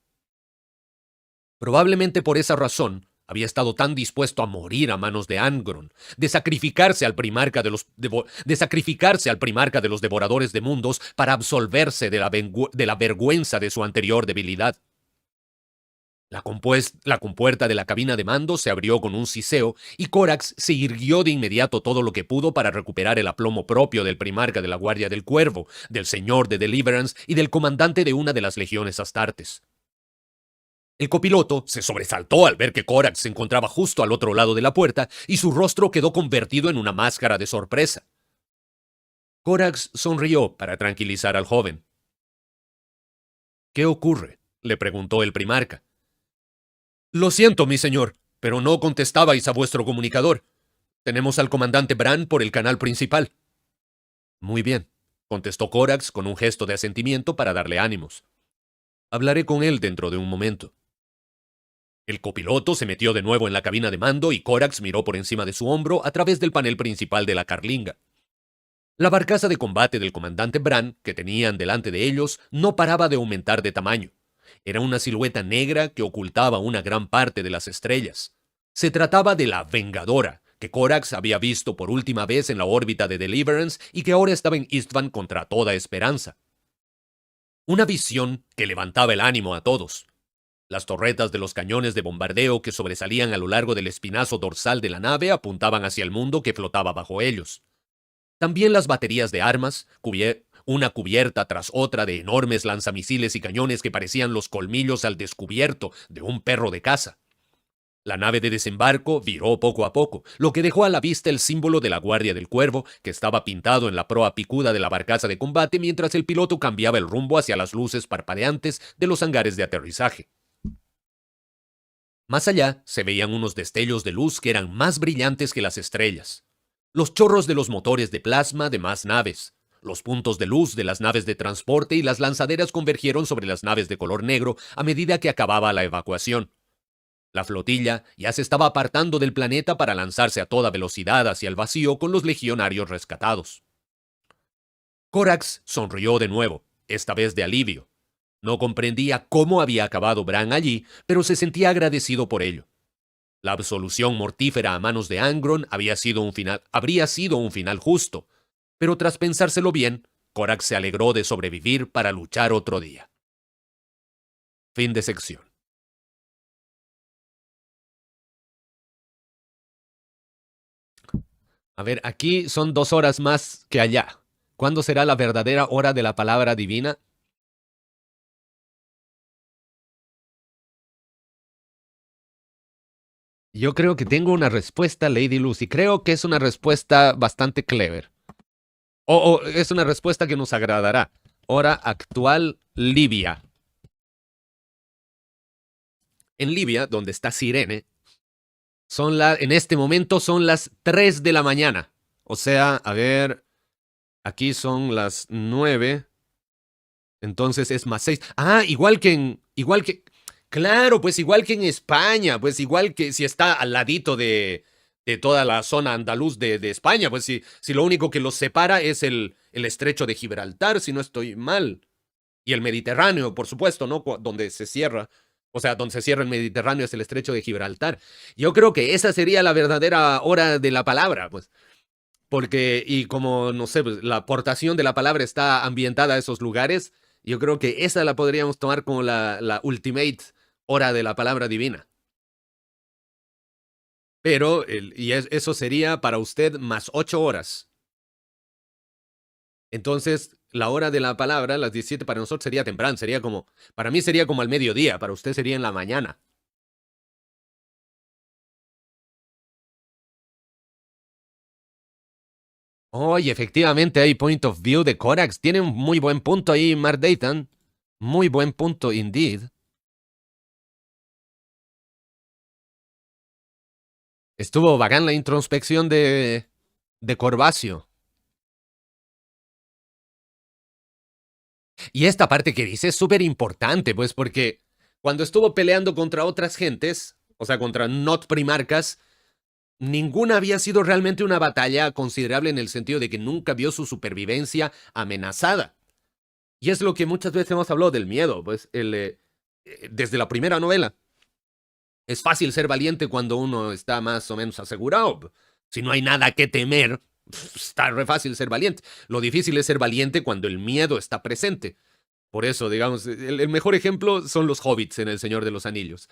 Probablemente por esa razón había estado tan dispuesto a morir a manos de Angron, de sacrificarse al primarca de los devoradores de mundos para absolverse de la vergüenza de su anterior debilidad. La compuerta de la cabina de mando se abrió con un siseo y Corax se irguió de inmediato todo lo que pudo para recuperar el aplomo propio del primarca de la Guardia del Cuervo, del señor de Deliverance y del comandante de una de las legiones astartes. El copiloto se sobresaltó al ver que Corax se encontraba justo al otro lado de la puerta y su rostro quedó convertido en una máscara de sorpresa. Corax sonrió para tranquilizar al joven. ¿Qué ocurre?, le preguntó el primarca. Lo siento, mi señor, pero no contestabais a vuestro comunicador. Tenemos al comandante Bran por el canal principal. Muy bien, contestó Corax con un gesto de asentimiento para darle ánimos. Hablaré con él dentro de un momento. El copiloto se metió de nuevo en la cabina de mando y Corax miró por encima de su hombro a través del panel principal de la carlinga. La barcaza de combate del comandante Bran, que tenían delante de ellos, no paraba de aumentar de tamaño. Era una silueta negra que ocultaba una gran parte de las estrellas. Se trataba de la Vengadora, que Corax había visto por última vez en la órbita de Deliverance y que ahora estaba en Istvan contra toda esperanza. Una visión que levantaba el ánimo a todos. Las torretas de los cañones de bombardeo que sobresalían a lo largo del espinazo dorsal de la nave apuntaban hacia el mundo que flotaba bajo ellos. También las baterías de armas, una cubierta tras otra de enormes lanzamisiles y cañones que parecían los colmillos al descubierto de un perro de caza. La nave de desembarco viró poco a poco, lo que dejó a la vista el símbolo de la Guardia del Cuervo, que estaba pintado en la proa picuda de la barcaza de combate mientras el piloto cambiaba el rumbo hacia las luces parpadeantes de los hangares de aterrizaje. Más allá se veían unos destellos de luz que eran más brillantes que las estrellas. Los chorros de los motores de plasma de más naves, los puntos de luz de las naves de transporte y las lanzaderas convergieron sobre las naves de color negro a medida que acababa la evacuación. La flotilla ya se estaba apartando del planeta para lanzarse a toda velocidad hacia el vacío con los legionarios rescatados. Corax sonrió de nuevo, esta vez de alivio. No comprendía cómo había acabado Bran allí, pero se sentía agradecido por ello. La absolución mortífera a manos de Angron habría sido un final justo, pero tras pensárselo bien, Corax se alegró de sobrevivir para luchar otro día. Fin de sección. A ver, aquí son 2 horas más que allá. ¿Cuándo será la verdadera hora de la palabra divina? Yo creo que tengo una respuesta, Lady Lucy. Creo que es una respuesta bastante clever. O es una respuesta que nos agradará. Hora actual, Libia. En Libia, donde está Sirene, en este momento son las 3 de la mañana. O sea, a ver, aquí son las 9. Entonces es más 6. Ah, claro, pues igual que en España, pues igual que si está al ladito de toda la zona andaluz de España, pues si lo único que los separa es el estrecho de Gibraltar, si no estoy mal. Y el Mediterráneo, por supuesto, ¿no? Donde se cierra. O sea, donde se cierra el Mediterráneo es el estrecho de Gibraltar. Yo creo que esa sería la verdadera hora de la palabra, pues. Porque, y como, no sé, pues, la aportación de la palabra está ambientada a esos lugares, yo creo que esa la podríamos tomar como la ultimate hora de la palabra divina. Pero, eso sería para usted más 8 horas. Entonces, la hora de la palabra, las 17 para nosotros sería temprano, para mí sería como al mediodía, para usted sería en la mañana. Oye, efectivamente hay point of view de Corax. Tiene un muy buen punto ahí, Mark Dayton. Muy buen punto, indeed. Estuvo bacán la introspección de Corvacio. Y esta parte que dice es súper importante, pues, porque cuando estuvo peleando contra otras gentes, o sea, contra not primarcas, ninguna había sido realmente una batalla considerable en el sentido de que nunca vio su supervivencia amenazada. Y es lo que muchas veces hemos hablado del miedo, pues, desde la primera novela. Es fácil ser valiente cuando uno está más o menos asegurado. Si no hay nada que temer, está re fácil ser valiente. Lo difícil es ser valiente cuando el miedo está presente. Por eso, digamos, el mejor ejemplo son los hobbits en El Señor de los Anillos.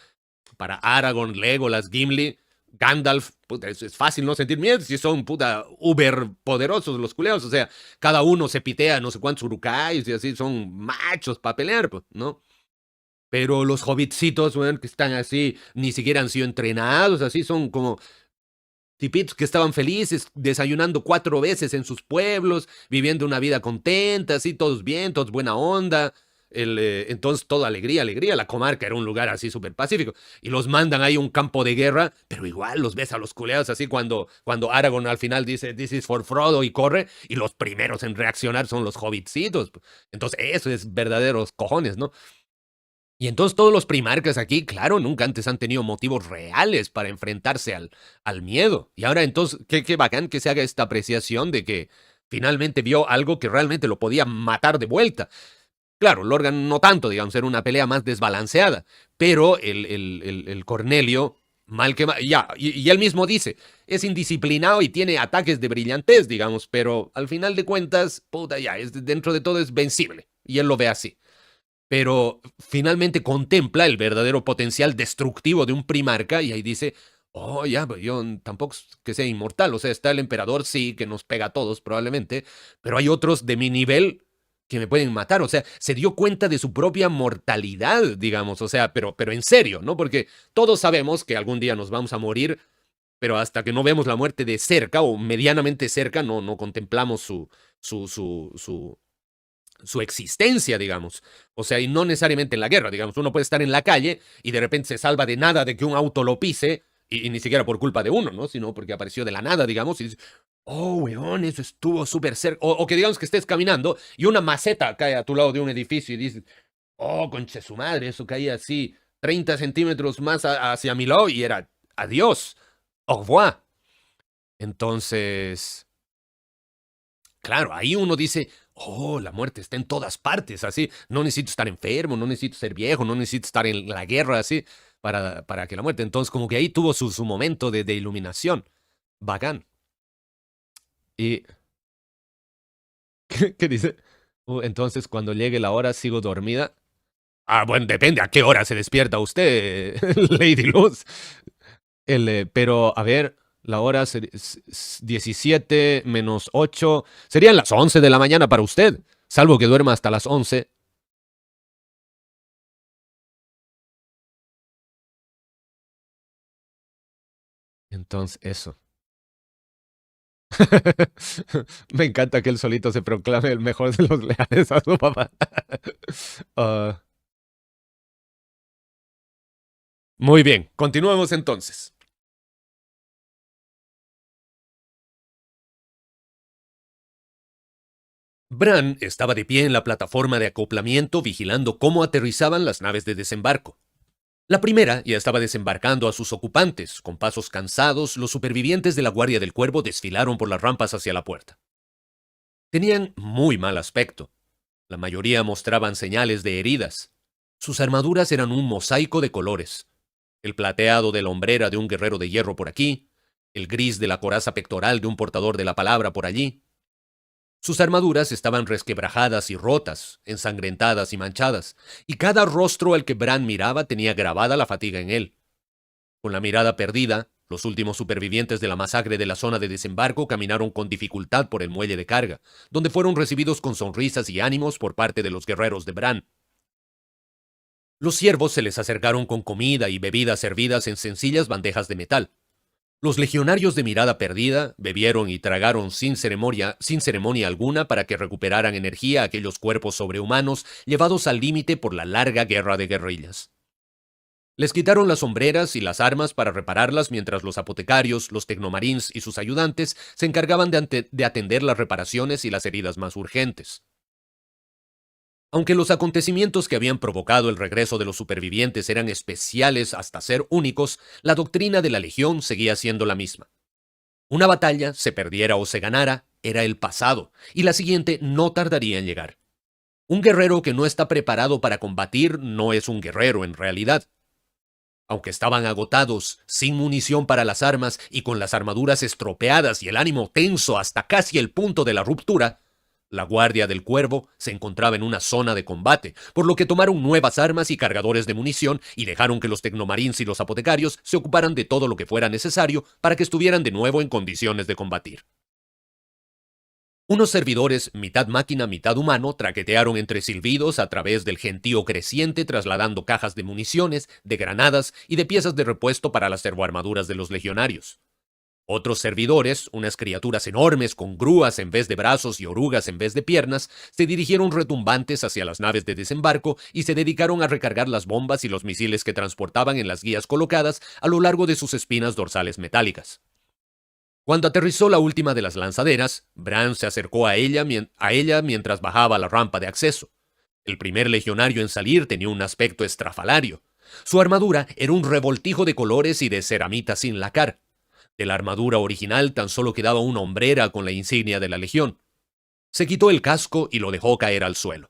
Para Aragorn, Legolas, Gimli, Gandalf, puta, es fácil no sentir miedo si son puta uber poderosos los culeados. O sea, cada uno se pitea no sé cuántos urukais y así son machos para pelear, pues, ¿no? Pero los hobbitcitos, weón, que están así, ni siquiera han sido entrenados, así son como tipitos que estaban felices, desayunando 4 veces en sus pueblos, viviendo una vida contenta, así, todos bien, todos buena onda. Entonces, toda alegría, alegría. La comarca era un lugar así súper pacífico. Y los mandan ahí a un campo de guerra, pero igual los ves a los culeados así cuando Aragorn al final dice "This is for Frodo" y corre, y los primeros en reaccionar son los hobbitcitos. Entonces, eso es verdaderos cojones, ¿no? Y entonces todos los primarcas aquí, claro, nunca antes han tenido motivos reales para enfrentarse al miedo. Y ahora entonces, qué bacán que se haga esta apreciación de que finalmente vio algo que realmente lo podía matar de vuelta. Claro, Lorgan no tanto, digamos, era una pelea más desbalanceada, pero el Cornelio, mal que mal, ya, y él mismo dice, es indisciplinado y tiene ataques de brillantez, digamos, pero al final de cuentas, puta, ya, dentro de todo es vencible, y él lo ve así. Pero finalmente contempla el verdadero potencial destructivo de un primarca y ahí dice, oh, ya, pues yo tampoco es que sea inmortal, o sea, está el emperador, sí, que nos pega a todos probablemente, pero hay otros de mi nivel que me pueden matar, o sea, se dio cuenta de su propia mortalidad, digamos, o sea, pero en serio, ¿no? Porque todos sabemos que algún día nos vamos a morir, pero hasta que no vemos la muerte de cerca o medianamente cerca, no contemplamos su existencia, digamos. O sea, y no necesariamente en la guerra, digamos. Uno puede estar en la calle y de repente se salva de nada de que un auto lo pise, y ni siquiera por culpa de uno, ¿no? Sino porque apareció de la nada, digamos, y dices, oh, weón, eso estuvo súper cerca. O que digamos que estés caminando y una maceta cae a tu lado de un edificio y dices, oh, conche su madre, eso caía así 30 centímetros más hacia mi lado y era, adiós, au revoir. Entonces, claro, ahí uno dice, oh, la muerte está en todas partes, así. No necesito estar enfermo, no necesito ser viejo, no necesito estar en la guerra, así, para que la muerte. Entonces, como que ahí tuvo su momento de iluminación. Bacán. ¿Y qué dice? Entonces, cuando llegue la hora, sigo dormida. Ah, bueno, depende a qué hora se despierta usted, Lady Luz. Pero, a ver, la hora 17 menos 8. Serían las 11 de la mañana para usted, salvo que duerma hasta las 11. Entonces, eso. Me encanta que él solito se proclame el mejor de los leales a su papá. Ah, muy bien, continuemos entonces. Bran estaba de pie en la plataforma de acoplamiento vigilando cómo aterrizaban las naves de desembarco. La primera ya estaba desembarcando a sus ocupantes. Con pasos cansados, los supervivientes de la Guardia del Cuervo desfilaron por las rampas hacia la puerta. Tenían muy mal aspecto. La mayoría mostraban señales de heridas. Sus armaduras eran un mosaico de colores. El plateado de la hombrera de un guerrero de hierro por aquí, el gris de la coraza pectoral de un portador de la palabra por allí. Sus armaduras estaban resquebrajadas y rotas, ensangrentadas y manchadas, y cada rostro al que Bran miraba tenía grabada la fatiga en él. Con la mirada perdida, los últimos supervivientes de la masacre de la zona de desembarco caminaron con dificultad por el muelle de carga, donde fueron recibidos con sonrisas y ánimos por parte de los guerreros de Bran. Los siervos se les acercaron con comida y bebidas servidas en sencillas bandejas de metal. Los legionarios de mirada perdida bebieron y tragaron sin ceremonia alguna para que recuperaran energía aquellos cuerpos sobrehumanos llevados al límite por la larga guerra de guerrillas. Les quitaron las sombreras y las armas para repararlas mientras los apotecarios, los tecnomarines y sus ayudantes se encargaban de atender las reparaciones y las heridas más urgentes. Aunque los acontecimientos que habían provocado el regreso de los supervivientes eran especiales hasta ser únicos, la doctrina de la Legión seguía siendo la misma. Una batalla, se perdiera o se ganara, era el pasado, y la siguiente no tardaría en llegar. Un guerrero que no está preparado para combatir no es un guerrero en realidad. Aunque estaban agotados, sin munición para las armas y con las armaduras estropeadas y el ánimo tenso hasta casi el punto de la ruptura, la Guardia del Cuervo se encontraba en una zona de combate, por lo que tomaron nuevas armas y cargadores de munición y dejaron que los tecnomarines y los apotecarios se ocuparan de todo lo que fuera necesario para que estuvieran de nuevo en condiciones de combatir. Unos servidores, mitad máquina, mitad humano, traquetearon entre silbidos a través del gentío creciente, trasladando cajas de municiones, de granadas y de piezas de repuesto para las servoarmaduras de los legionarios. Otros servidores, unas criaturas enormes con grúas en vez de brazos y orugas en vez de piernas, se dirigieron retumbantes hacia las naves de desembarco y se dedicaron a recargar las bombas y los misiles que transportaban en las guías colocadas a lo largo de sus espinas dorsales metálicas. Cuando aterrizó la última de las lanzaderas, Bran se acercó a ella mientras bajaba la rampa de acceso. El primer legionario en salir tenía un aspecto estrafalario. Su armadura era un revoltijo de colores y de ceramita sin lacar. De la armadura original tan solo quedaba una hombrera con la insignia de la legión. Se quitó el casco y lo dejó caer al suelo.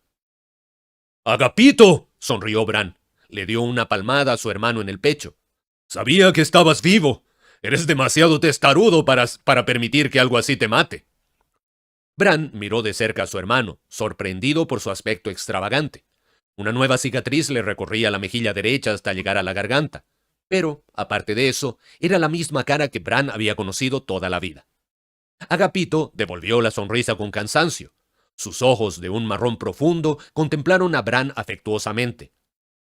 ¡Agapito!, sonrió Bran. Le dio una palmada a su hermano en el pecho. «Sabía que estabas vivo. Eres demasiado testarudo para permitir que algo así te mate». Bran miró de cerca a su hermano, sorprendido por su aspecto extravagante. Una nueva cicatriz le recorría la mejilla derecha hasta llegar a la garganta. Pero, aparte de eso, era la misma cara que Bran había conocido toda la vida. Agapito devolvió la sonrisa con cansancio. Sus ojos, de un marrón profundo, contemplaron a Bran afectuosamente.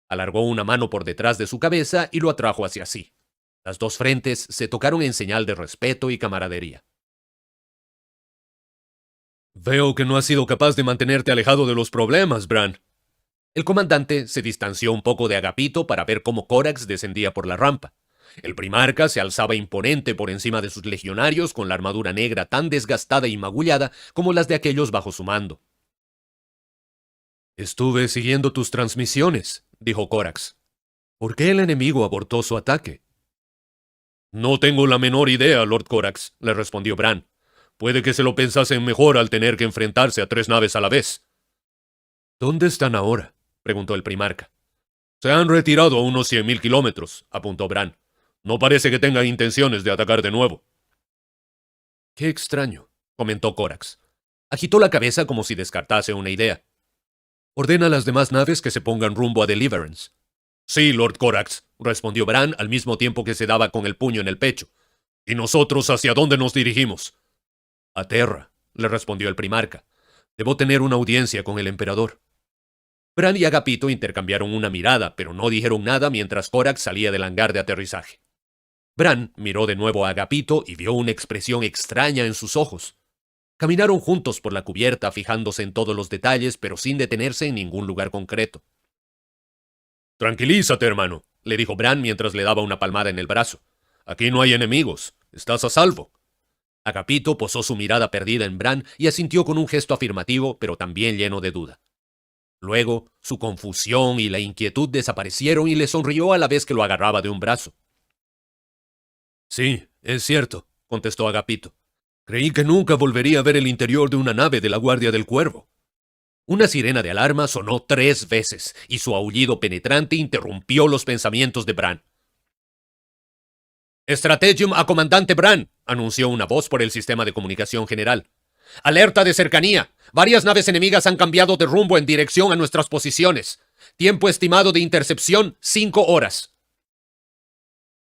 Alargó una mano por detrás de su cabeza y lo atrajo hacia sí. Las dos frentes se tocaron en señal de respeto y camaradería. «Veo que no has sido capaz de mantenerte alejado de los problemas, Bran». El comandante se distanció un poco de Agapito para ver cómo Corax descendía por la rampa. El primarca se alzaba imponente por encima de sus legionarios con la armadura negra tan desgastada y magullada como las de aquellos bajo su mando. «Estuve siguiendo tus transmisiones», dijo Corax. «¿Por qué el enemigo abortó su ataque?» «No tengo la menor idea, Lord Corax», le respondió Bran. «Puede que se lo pensasen mejor al tener que enfrentarse a 3 naves a la vez». «¿Dónde están ahora?», preguntó el primarca. «Se han retirado a unos 100.000 kilómetros», apuntó Bran. «No parece que tengan intenciones de atacar de nuevo». «Qué extraño», comentó Corax. Agitó la cabeza como si descartase una idea. «Ordena a las demás naves que se pongan rumbo a Deliverance». «Sí, Lord Corax», respondió Bran al mismo tiempo que se daba con el puño en el pecho. «¿Y nosotros hacia dónde nos dirigimos?» «A Terra», le respondió el primarca. «Debo tener una audiencia con el emperador». Bran y Agapito intercambiaron una mirada, pero no dijeron nada mientras Corax salía del hangar de aterrizaje. Bran miró de nuevo a Agapito y vio una expresión extraña en sus ojos. Caminaron juntos por la cubierta, fijándose en todos los detalles, pero sin detenerse en ningún lugar concreto. «Tranquilízate, hermano», le dijo Bran mientras le daba una palmada en el brazo. «Aquí no hay enemigos. Estás a salvo». Agapito posó su mirada perdida en Bran y asintió con un gesto afirmativo, pero también lleno de duda. Luego, su confusión y la inquietud desaparecieron y le sonrió a la vez que lo agarraba de un brazo. «Sí, es cierto», contestó Agapito. «Creí que nunca volvería a ver el interior de una nave de la Guardia del Cuervo». Una sirena de alarma sonó 3 veces, y su aullido penetrante interrumpió los pensamientos de Bran. «Strategium a comandante Bran», anunció una voz por el sistema de comunicación general. «Alerta de cercanía. Varias naves enemigas han cambiado de rumbo en dirección a nuestras posiciones. Tiempo estimado de intercepción, 5 horas».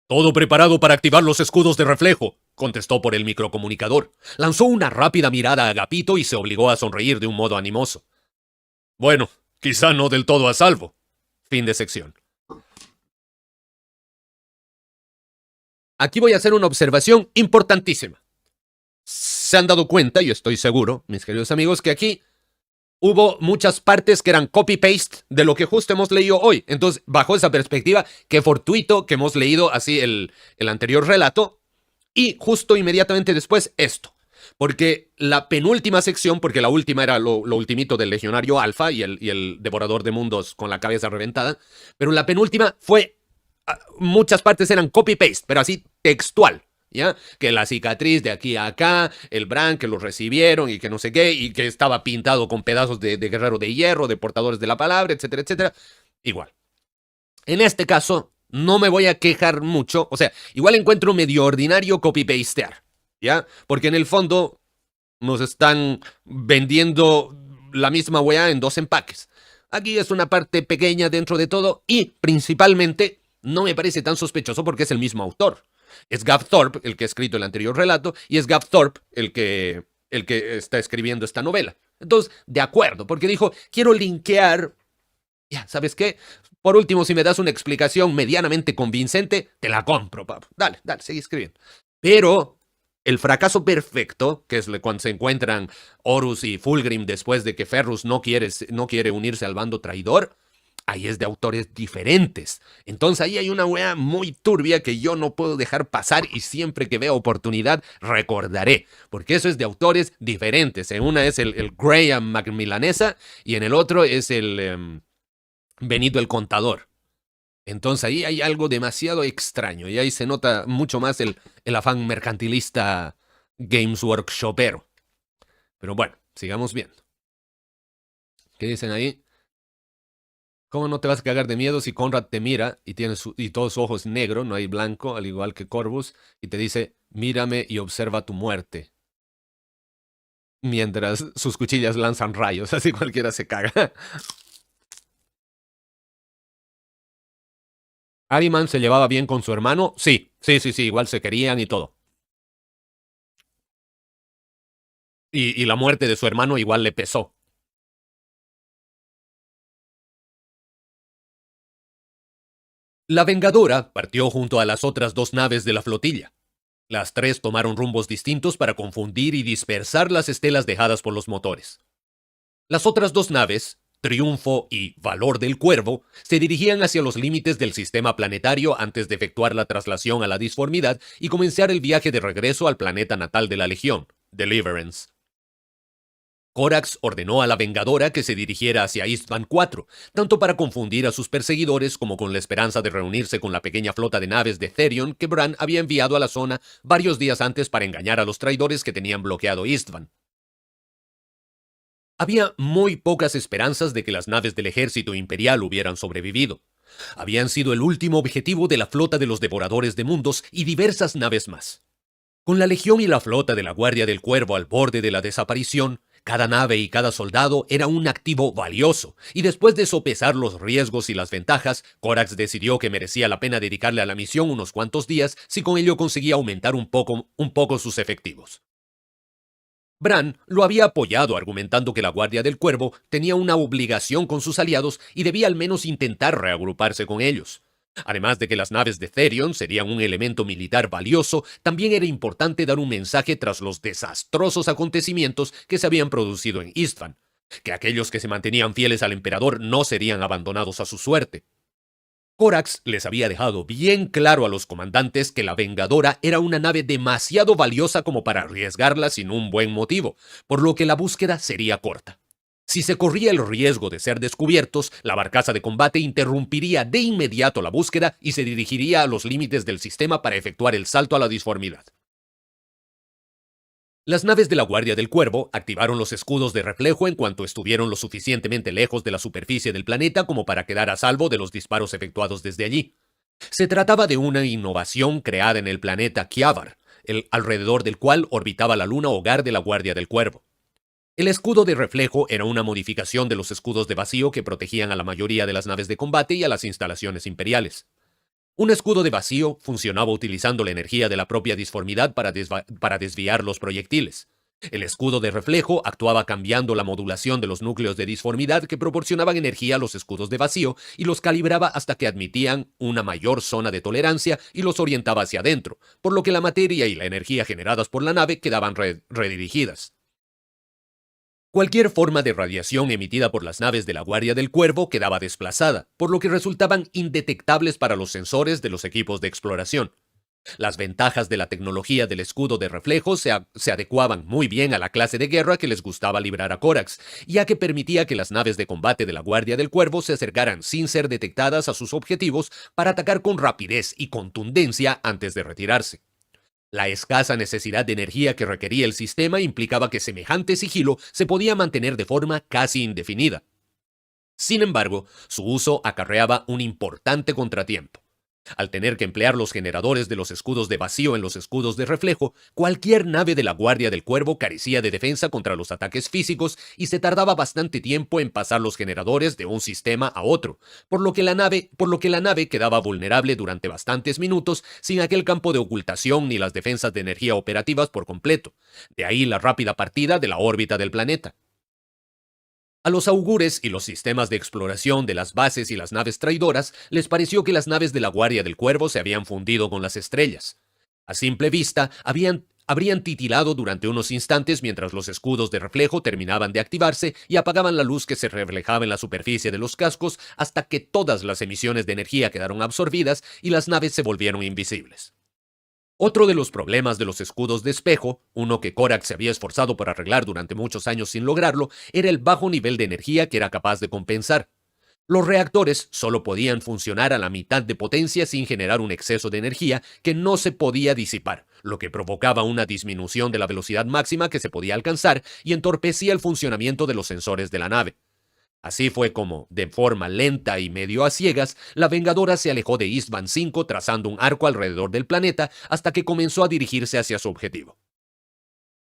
«Todo preparado para activar los escudos de reflejo», contestó por el microcomunicador. Lanzó una rápida mirada a Agapito y se obligó a sonreír de un modo animoso. «Bueno, quizá no del todo a salvo». Fin de sección. Aquí voy a hacer una observación importantísima. Se han dado cuenta, y estoy seguro, mis queridos amigos, que aquí hubo muchas partes que eran copy-paste de lo que justo hemos leído hoy. Entonces, bajo esa perspectiva, qué fortuito que hemos leído así el anterior relato y justo inmediatamente después esto. Porque la penúltima sección, porque la última era lo ultimito del Legionario Alfa y el Devorador de Mundos con la cabeza reventada, pero la penúltima fue, muchas partes eran copy-paste, pero así textual, ¿ya? Que la cicatriz de aquí a acá, el Bran que lo recibieron y que no sé qué, y que estaba pintado con pedazos de guerrero de hierro, de portadores de la palabra, etcétera, etcétera. Igual. En este caso, no me voy a quejar mucho, o sea, igual encuentro medio ordinario copy-pastear. ¿Ya? Porque en el fondo nos están vendiendo la misma weá en 2 empaques. Aquí es una parte pequeña dentro de todo y principalmente no me parece tan sospechoso porque es el mismo autor. Es Gav Thorpe el que ha escrito el anterior relato y es Gav Thorpe el que el que está escribiendo esta novela. Entonces, de acuerdo, porque dijo, quiero linkear. Ya, ¿sabes qué? Por último, si me das una explicación medianamente convincente, te la compro, papu. Dale, dale, sigue escribiendo. Pero el fracaso perfecto, que es cuando se encuentran Horus y Fulgrim después de que Ferrus no quiere unirse al bando traidor, ahí es de autores diferentes. Entonces ahí hay una wea muy turbia que yo no puedo dejar pasar y siempre que vea oportunidad recordaré. Porque eso es de autores diferentes. En una es el Graham Macmillanesa y en el otro es el Benito el Contador. Entonces ahí hay algo demasiado extraño y ahí se nota mucho más el afán mercantilista Games Workshopero. Pero bueno, sigamos viendo. ¿Qué dicen ahí? ¿Cómo no te vas a cagar de miedo si Conrad te mira y todos sus ojos negros, no hay blanco, al igual que Corvus, y te dice, mírame y observa tu muerte? Mientras sus cuchillas lanzan rayos, así cualquiera se caga. ¿Ahriman se llevaba bien con su hermano? Sí, igual se querían y todo. Y la muerte de su hermano igual le pesó. La Vengadora partió junto a las otras dos naves de la flotilla. Las tres tomaron rumbos distintos para confundir y dispersar las estelas dejadas por los motores. Las otras dos naves, Triunfo y Valor del Cuervo, se dirigían hacia los límites del sistema planetario antes de efectuar la traslación a la disformidad y comenzar el viaje de regreso al planeta natal de la Legión, Deliverance. Corax ordenó a la Vengadora que se dirigiera hacia Istvan 4, tanto para confundir a sus perseguidores como con la esperanza de reunirse con la pequeña flota de naves de Therion que Bran había enviado a la zona varios días antes para engañar a los traidores que tenían bloqueado Istvan. Había muy pocas esperanzas de que las naves del ejército imperial hubieran sobrevivido. Habían sido el último objetivo de la flota de los Devoradores de Mundos y diversas naves más. Con la Legión y la flota de la Guardia del Cuervo al borde de la desaparición, cada nave y cada soldado era un activo valioso, y después de sopesar los riesgos y las ventajas, Corax decidió que merecía la pena dedicarle a la misión unos cuantos días si con ello conseguía aumentar un poco sus efectivos. Bran lo había apoyado argumentando que la Guardia del Cuervo tenía una obligación con sus aliados y debía al menos intentar reagruparse con ellos. Además de que las naves de Therion serían un elemento militar valioso, también era importante dar un mensaje tras los desastrosos acontecimientos que se habían producido en Istvan, que aquellos que se mantenían fieles al emperador no serían abandonados a su suerte. Corax les había dejado bien claro a los comandantes que la Vengadora era una nave demasiado valiosa como para arriesgarla sin un buen motivo, por lo que la búsqueda sería corta. Si se corría el riesgo de ser descubiertos, la barcaza de combate interrumpiría de inmediato la búsqueda y se dirigiría a los límites del sistema para efectuar el salto a la disformidad. Las naves de la Guardia del Cuervo activaron los escudos de reflejo en cuanto estuvieron lo suficientemente lejos de la superficie del planeta como para quedar a salvo de los disparos efectuados desde allí. Se trataba de una innovación creada en el planeta Kiavar, alrededor del cual orbitaba la luna hogar de la Guardia del Cuervo. El escudo de reflejo era una modificación de los escudos de vacío que protegían a la mayoría de las naves de combate y a las instalaciones imperiales. Un escudo de vacío funcionaba utilizando la energía de la propia disformidad para desviar los proyectiles. El escudo de reflejo actuaba cambiando la modulación de los núcleos de disformidad que proporcionaban energía a los escudos de vacío y los calibraba hasta que admitían una mayor zona de tolerancia y los orientaba hacia adentro, por lo que la materia y la energía generadas por la nave quedaban redirigidas. Cualquier forma de radiación emitida por las naves de la Guardia del Cuervo quedaba desplazada, por lo que resultaban indetectables para los sensores de los equipos de exploración. Las ventajas de la tecnología del escudo de reflejo se adecuaban muy bien a la clase de guerra que les gustaba librar a Corax, ya que permitía que las naves de combate de la Guardia del Cuervo se acercaran sin ser detectadas a sus objetivos para atacar con rapidez y contundencia antes de retirarse. La escasa necesidad de energía que requería el sistema implicaba que semejante sigilo se podía mantener de forma casi indefinida. Sin embargo, su uso acarreaba un importante contratiempo. Al tener que emplear los generadores de los escudos de vacío en los escudos de reflejo, cualquier nave de la Guardia del Cuervo carecía de defensa contra los ataques físicos y se tardaba bastante tiempo en pasar los generadores de un sistema a otro, por lo que la nave quedaba vulnerable durante bastantes minutos sin aquel campo de ocultación ni las defensas de energía operativas por completo. De ahí la rápida partida de la órbita del planeta. A los augures y los sistemas de exploración de las bases y las naves traidoras les pareció que las naves de la Guardia del Cuervo se habían fundido con las estrellas. A simple vista, habrían titilado durante unos instantes mientras los escudos de reflejo terminaban de activarse y apagaban la luz que se reflejaba en la superficie de los cascos hasta que todas las emisiones de energía quedaron absorbidas y las naves se volvieron invisibles. Otro de los problemas de los escudos de espejo, uno que Korax se había esforzado por arreglar durante muchos años sin lograrlo, era el bajo nivel de energía que era capaz de compensar. Los reactores solo podían funcionar a la mitad de potencia sin generar un exceso de energía que no se podía disipar, lo que provocaba una disminución de la velocidad máxima que se podía alcanzar y entorpecía el funcionamiento de los sensores de la nave. Así fue como, de forma lenta y medio a ciegas, la Vengadora se alejó de Istvan V trazando un arco alrededor del planeta hasta que comenzó a dirigirse hacia su objetivo.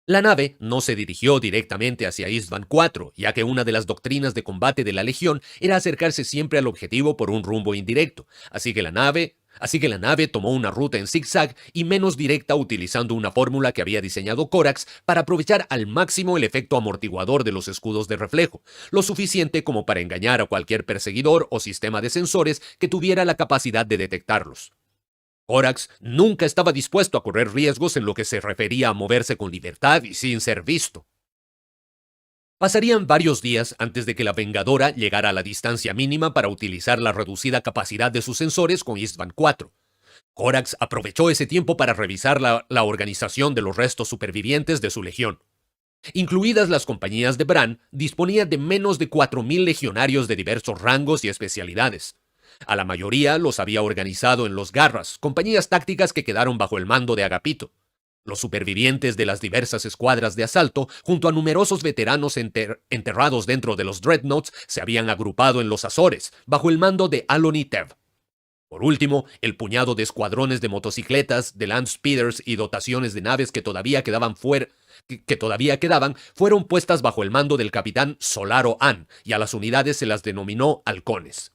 La nave no se dirigió directamente hacia Istvan IV, ya que una de las doctrinas de combate de la Legión era acercarse siempre al objetivo por un rumbo indirecto, así que la nave tomó una ruta en zigzag y menos directa utilizando una fórmula que había diseñado Korax para aprovechar al máximo el efecto amortiguador de los escudos de reflejo, lo suficiente como para engañar a cualquier perseguidor o sistema de sensores que tuviera la capacidad de detectarlos. Korax nunca estaba dispuesto a correr riesgos en lo que se refería a moverse con libertad y sin ser visto. Pasarían varios días antes de que la Vengadora llegara a la distancia mínima para utilizar la reducida capacidad de sus sensores con Istvan IV. Korax aprovechó ese tiempo para revisar la organización de los restos supervivientes de su legión. Incluidas las compañías de Bran, disponía de menos de 4.000 legionarios de diversos rangos y especialidades. A la mayoría los había organizado en los Garras, compañías tácticas que quedaron bajo el mando de Agapito. Los supervivientes de las diversas escuadras de asalto, junto a numerosos veteranos enterrados dentro de los Dreadnoughts, se habían agrupado en los Azores, bajo el mando de Alon y Tev. Por último, el puñado de escuadrones de motocicletas, de Land Speeders y dotaciones de naves que todavía quedaban fueron puestas bajo el mando del capitán Solaro An, y a las unidades se las denominó halcones.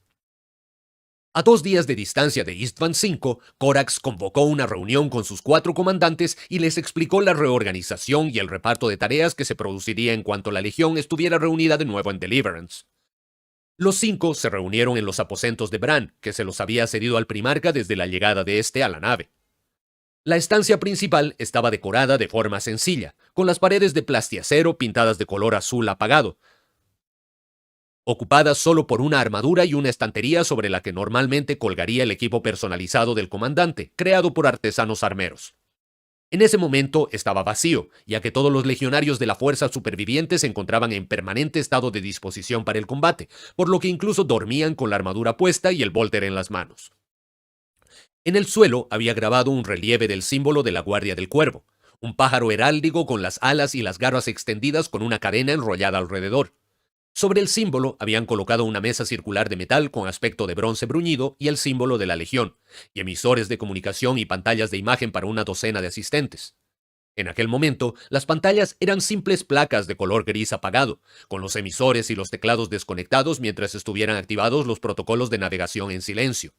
A 2 días de distancia de Istvan V, Korax convocó una reunión con sus 4 comandantes y les explicó la reorganización y el reparto de tareas que se produciría en cuanto la Legión estuviera reunida de nuevo en Deliverance. Los 5 se reunieron en los aposentos de Bran, que se los había cedido al primarca desde la llegada de este a la nave. La estancia principal estaba decorada de forma sencilla, con las paredes de plastiacero pintadas de color azul apagado, ocupada solo por una armadura y una estantería sobre la que normalmente colgaría el equipo personalizado del comandante, creado por artesanos armeros. En ese momento estaba vacío, ya que todos los legionarios de la fuerza supervivientes se encontraban en permanente estado de disposición para el combate, por lo que incluso dormían con la armadura puesta y el volter en las manos. En el suelo había grabado un relieve del símbolo de la Guardia del Cuervo, un pájaro heráldico con las alas y las garras extendidas con una cadena enrollada alrededor. Sobre el símbolo habían colocado una mesa circular de metal con aspecto de bronce bruñido y el símbolo de la Legión, y emisores de comunicación y pantallas de imagen para una docena de asistentes. En aquel momento, las pantallas eran simples placas de color gris apagado, con los emisores y los teclados desconectados mientras estuvieran activados los protocolos de navegación en silencio.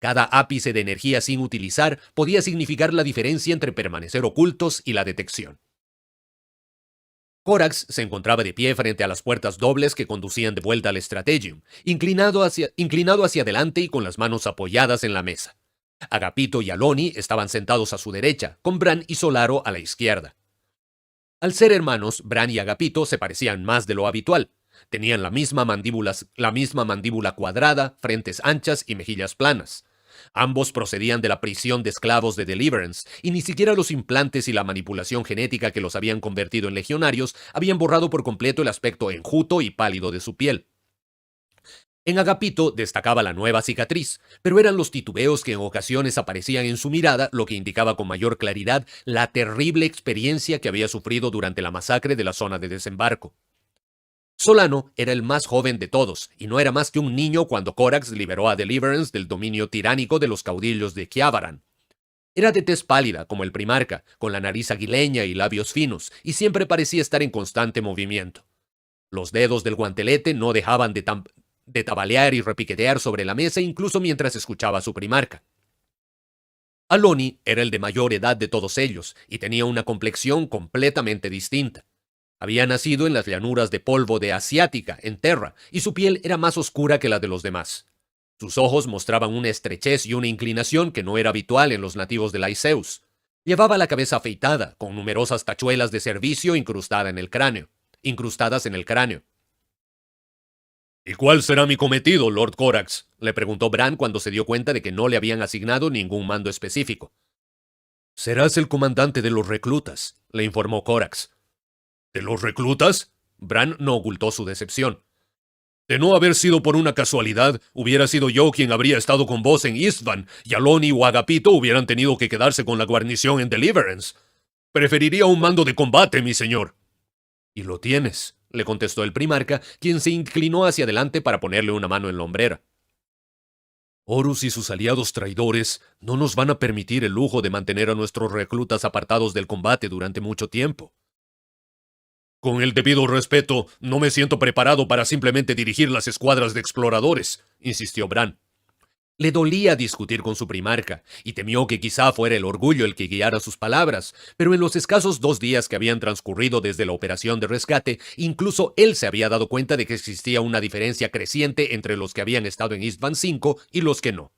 Cada ápice de energía sin utilizar podía significar la diferencia entre permanecer ocultos y la detección. Korax se encontraba de pie frente a las puertas dobles que conducían de vuelta al Strategium, inclinado hacia adelante y con las manos apoyadas en la mesa. Agapito y Aloni estaban sentados a su derecha, con Bran y Solaro a la izquierda. Al ser hermanos, Bran y Agapito se parecían más de lo habitual. Tenían la misma mandíbula cuadrada, frentes anchas y mejillas planas. Ambos procedían de la prisión de esclavos de Deliverance, y ni siquiera los implantes y la manipulación genética que los habían convertido en legionarios habían borrado por completo el aspecto enjuto y pálido de su piel. En Agapito destacaba la nueva cicatriz, pero eran los titubeos que en ocasiones aparecían en su mirada lo que indicaba con mayor claridad la terrible experiencia que había sufrido durante la masacre de la zona de desembarco. Solano era el más joven de todos, y no era más que un niño cuando Corax liberó a Deliverance del dominio tiránico de los caudillos de Kiavaran. Era de tez pálida, como el primarca, con la nariz aguileña y labios finos, y siempre parecía estar en constante movimiento. Los dedos del guantelete no dejaban de tabalear y repiquetear sobre la mesa incluso mientras escuchaba a su primarca. Aloni era el de mayor edad de todos ellos, y tenía una complexión completamente distinta. Había nacido en las llanuras de polvo de Asiática, en Terra, y su piel era más oscura que la de los demás. Sus ojos mostraban una estrechez y una inclinación que no era habitual en los nativos de Lyceus. Llevaba la cabeza afeitada, con numerosas tachuelas de servicio incrustadas en el cráneo. ¿Y cuál será mi cometido, Lord Corax?, le preguntó Bran cuando se dio cuenta de que no le habían asignado ningún mando específico. Serás el comandante de los reclutas, le informó Corax. ¿De los reclutas? Bran no ocultó su decepción. De no haber sido por una casualidad, hubiera sido yo quien habría estado con vos en Istvan, y Aloni o Agapito hubieran tenido que quedarse con la guarnición en Deliverance. Preferiría un mando de combate, mi señor. Y lo tienes, le contestó el primarca, quien se inclinó hacia adelante para ponerle una mano en la hombrera. Horus y sus aliados traidores no nos van a permitir el lujo de mantener a nuestros reclutas apartados del combate durante mucho tiempo. Con el debido respeto, no me siento preparado para simplemente dirigir las escuadras de exploradores, insistió Bran. Le dolía discutir con su primarca, y temió que quizá fuera el orgullo el que guiara sus palabras, pero en los escasos 2 días que habían transcurrido desde la operación de rescate, incluso él se había dado cuenta de que existía una diferencia creciente entre los que habían estado en Istvan V y los que no.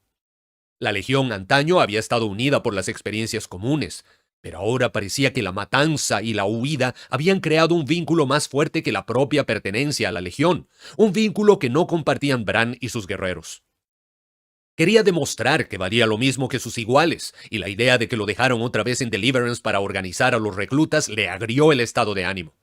La Legión antaño había estado unida por las experiencias comunes, pero ahora parecía que la matanza y la huida habían creado un vínculo más fuerte que la propia pertenencia a la Legión, un vínculo que no compartían Bran y sus guerreros. Quería demostrar que valía lo mismo que sus iguales, y la idea de que lo dejaron otra vez en Deliverance para organizar a los reclutas le agrió el estado de ánimo.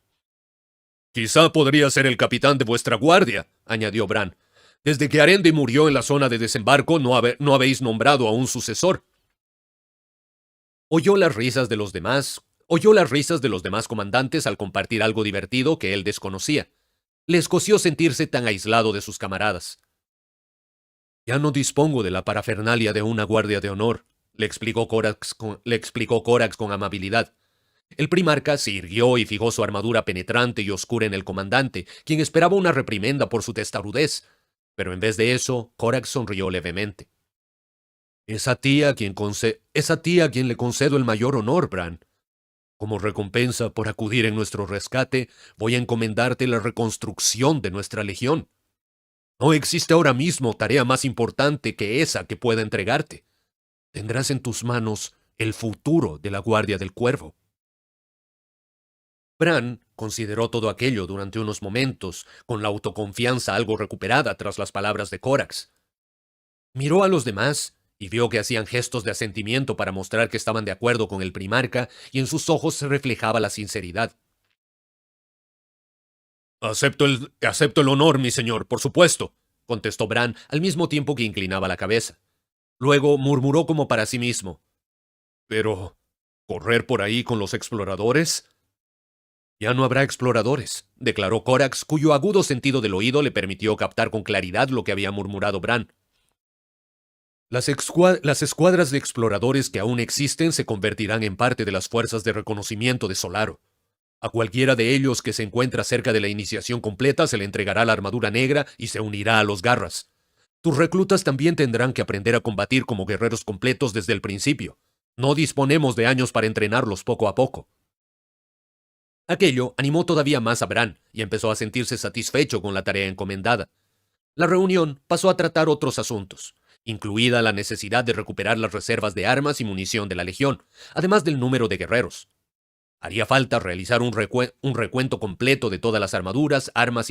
Quizá podría ser el capitán de vuestra guardia, añadió Bran. Desde que Arendi murió en la zona de desembarco no habéis nombrado a un sucesor. Oyó las risas de los demás comandantes al compartir algo divertido que él desconocía. Le escoció sentirse tan aislado de sus camaradas. Ya no dispongo de la parafernalia de una guardia de honor, le explicó Corax con amabilidad. El primarca se irguió y fijó su armadura penetrante y oscura en el comandante, quien esperaba una reprimenda por su testarudez. Pero en vez de eso, Corax sonrió levemente. Es a ti a quien le concedo el mayor honor, Bran. Como recompensa por acudir en nuestro rescate, voy a encomendarte la reconstrucción de nuestra legión. No existe ahora mismo tarea más importante que esa que pueda entregarte. Tendrás en tus manos el futuro de la Guardia del Cuervo. Bran consideró todo aquello durante unos momentos, con la autoconfianza algo recuperada tras las palabras de Corax. Miró a los demás y vio que hacían gestos de asentimiento para mostrar que estaban de acuerdo con el primarca, y en sus ojos se reflejaba la sinceridad. Acepto el honor, mi señor, por supuesto, contestó Bran al mismo tiempo que inclinaba la cabeza. Luego murmuró como para sí mismo. Pero, ¿correr por ahí con los exploradores? Ya no habrá exploradores, declaró Corax, cuyo agudo sentido del oído le permitió captar con claridad lo que había murmurado Bran. Las escuadras de exploradores que aún existen se convertirán en parte de las fuerzas de reconocimiento de Solaro. A cualquiera de ellos que se encuentra cerca de la iniciación completa se le entregará la armadura negra y se unirá a los Garras. Tus reclutas también tendrán que aprender a combatir como guerreros completos desde el principio. No disponemos de años para entrenarlos poco a poco. Aquello animó todavía más a Bran y empezó a sentirse satisfecho con la tarea encomendada. La reunión pasó a tratar otros asuntos, incluida la necesidad de recuperar las reservas de armas y munición de la Legión, además del número de guerreros. Haría falta realizar un recuento completo de todas las armaduras, armas,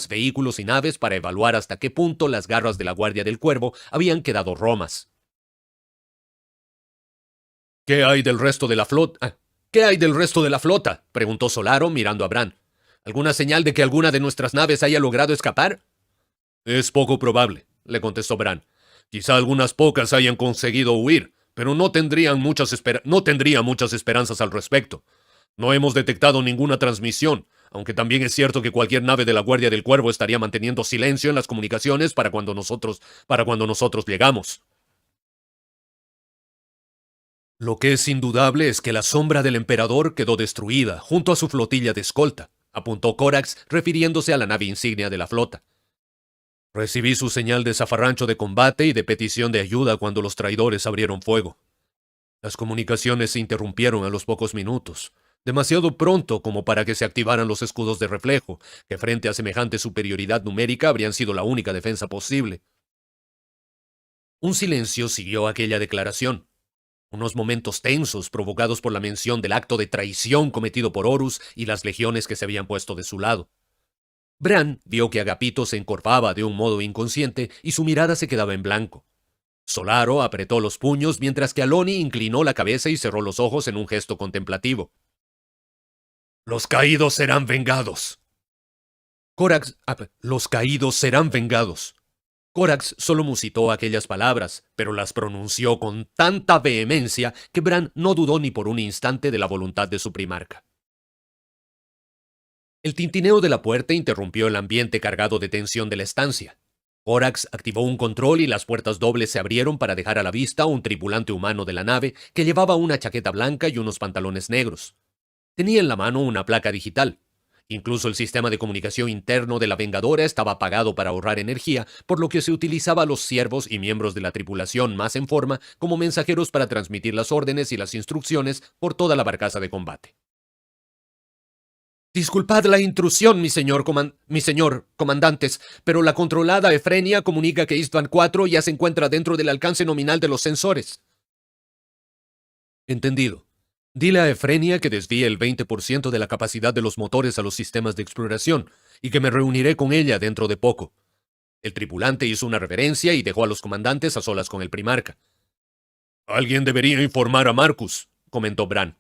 vehículos y naves para evaluar hasta qué punto las garras de la Guardia del Cuervo habían quedado romas. ¿Qué hay del resto de la flota? ¿Qué hay del resto de la flota?, preguntó Solaro mirando a Bran. ¿Alguna señal de que alguna de nuestras naves haya logrado escapar? Es poco probable, le contestó Bran. Quizá algunas pocas hayan conseguido huir, pero no tendría muchas esperanzas al respecto. No hemos detectado ninguna transmisión, Aunque también es cierto que cualquier nave de la Guardia del Cuervo estaría manteniendo silencio en las comunicaciones para cuando nosotros llegamos. Lo que es indudable es que la sombra del emperador quedó destruida junto a su flotilla de escolta, apuntó Corax refiriéndose a la nave insignia de la flota. Recibí su señal de zafarrancho de combate y de petición de ayuda cuando los traidores abrieron fuego. Las comunicaciones se interrumpieron a los pocos minutos, demasiado pronto como para que se activaran los escudos de reflejo, que frente a semejante superioridad numérica habrían sido la única defensa posible. Un silencio siguió aquella declaración. Unos momentos tensos provocados por la mención del acto de traición cometido por Horus y las legiones que se habían puesto de su lado. Bran vio que Agapito se encorvaba de un modo inconsciente y su mirada se quedaba en blanco. Solaro apretó los puños mientras que Aloni inclinó la cabeza y cerró los ojos en un gesto contemplativo. Los caídos serán vengados. Los caídos serán vengados. Corax solo musitó aquellas palabras, pero las pronunció con tanta vehemencia que Bran no dudó ni por un instante de la voluntad de su primarca. El tintineo de la puerta interrumpió el ambiente cargado de tensión de la estancia. Corax activó un control y las puertas dobles se abrieron para dejar a la vista a un tripulante humano de la nave que llevaba una chaqueta blanca y unos pantalones negros. Tenía en la mano una placa digital. Incluso el sistema de comunicación interno de la Vengadora estaba apagado para ahorrar energía, por lo que se utilizaba a los siervos y miembros de la tripulación más en forma como mensajeros para transmitir las órdenes y las instrucciones por toda la barcaza de combate. Disculpad la intrusión, mi señor comandantes, pero la controlada Efrenia comunica que Istvan 4 ya se encuentra dentro del alcance nominal de los sensores. Entendido. Dile a Efrenia que desvíe el 20% de la capacidad de los motores a los sistemas de exploración y que me reuniré con ella dentro de poco. El tripulante hizo una reverencia y dejó a los comandantes a solas con el primarca. Alguien debería informar a Marcus, comentó Bran.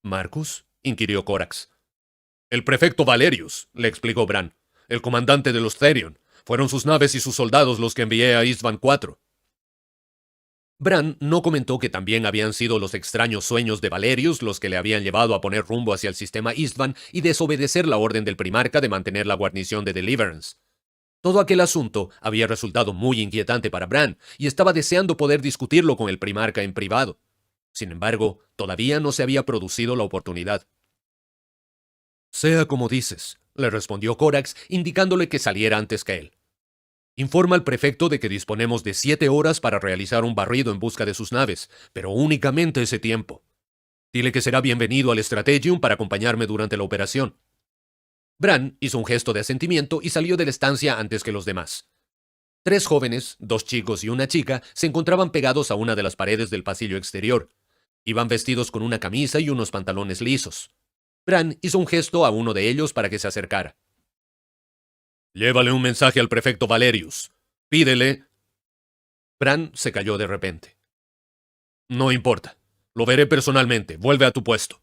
¿Marcus?, inquirió Corax. El prefecto Valerius, le explicó Bran, el comandante de los Therion. Fueron sus naves y sus soldados los que envié a Istvan 4. Bran no comentó que también habían sido los extraños sueños de Valerius los que le habían llevado a poner rumbo hacia el sistema Istvan y desobedecer la orden del primarca de mantener la guarnición de Deliverance. Todo aquel asunto había resultado muy inquietante para Bran y estaba deseando poder discutirlo con el primarca en privado. Sin embargo, todavía no se había producido la oportunidad. Sea como dices, le respondió Corax, indicándole que saliera antes que él. Informa al prefecto de que disponemos de 7 horas para realizar un barrido en busca de sus naves, pero únicamente ese tiempo. Dile que será bienvenido al Strategium para acompañarme durante la operación. Bran hizo un gesto de asentimiento y salió de la estancia antes que los demás. 3 jóvenes, 2 chicos y una chica, se encontraban pegados a una de las paredes del pasillo exterior. Iban vestidos con una camisa y unos pantalones lisos. Bran hizo un gesto a uno de ellos para que se acercara. Llévale un mensaje al prefecto Valerius. Pídele. Bran se calló de repente. No importa. Lo veré personalmente. Vuelve a tu puesto.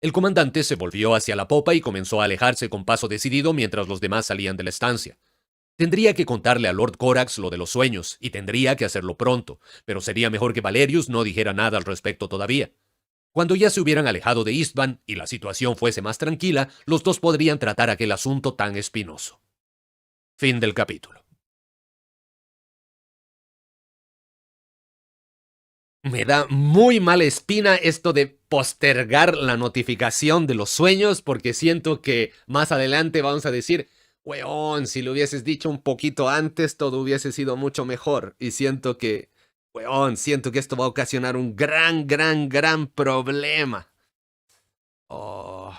El comandante se volvió hacia la popa y comenzó a alejarse con paso decidido mientras los demás salían de la estancia. Tendría que contarle a Lord Corax lo de los sueños, y tendría que hacerlo pronto, pero sería mejor que Valerius no dijera nada al respecto todavía. Cuando ya se hubieran alejado de Istvan y la situación fuese más tranquila, los dos podrían tratar aquel asunto tan espinoso. Fin del capítulo. Me da muy mala espina esto de postergar la notificación de los sueños porque siento que más adelante vamos a decir, weón, si lo hubieses dicho un poquito antes todo hubiese sido mucho mejor. Y siento que esto va a ocasionar un gran problema. Oh,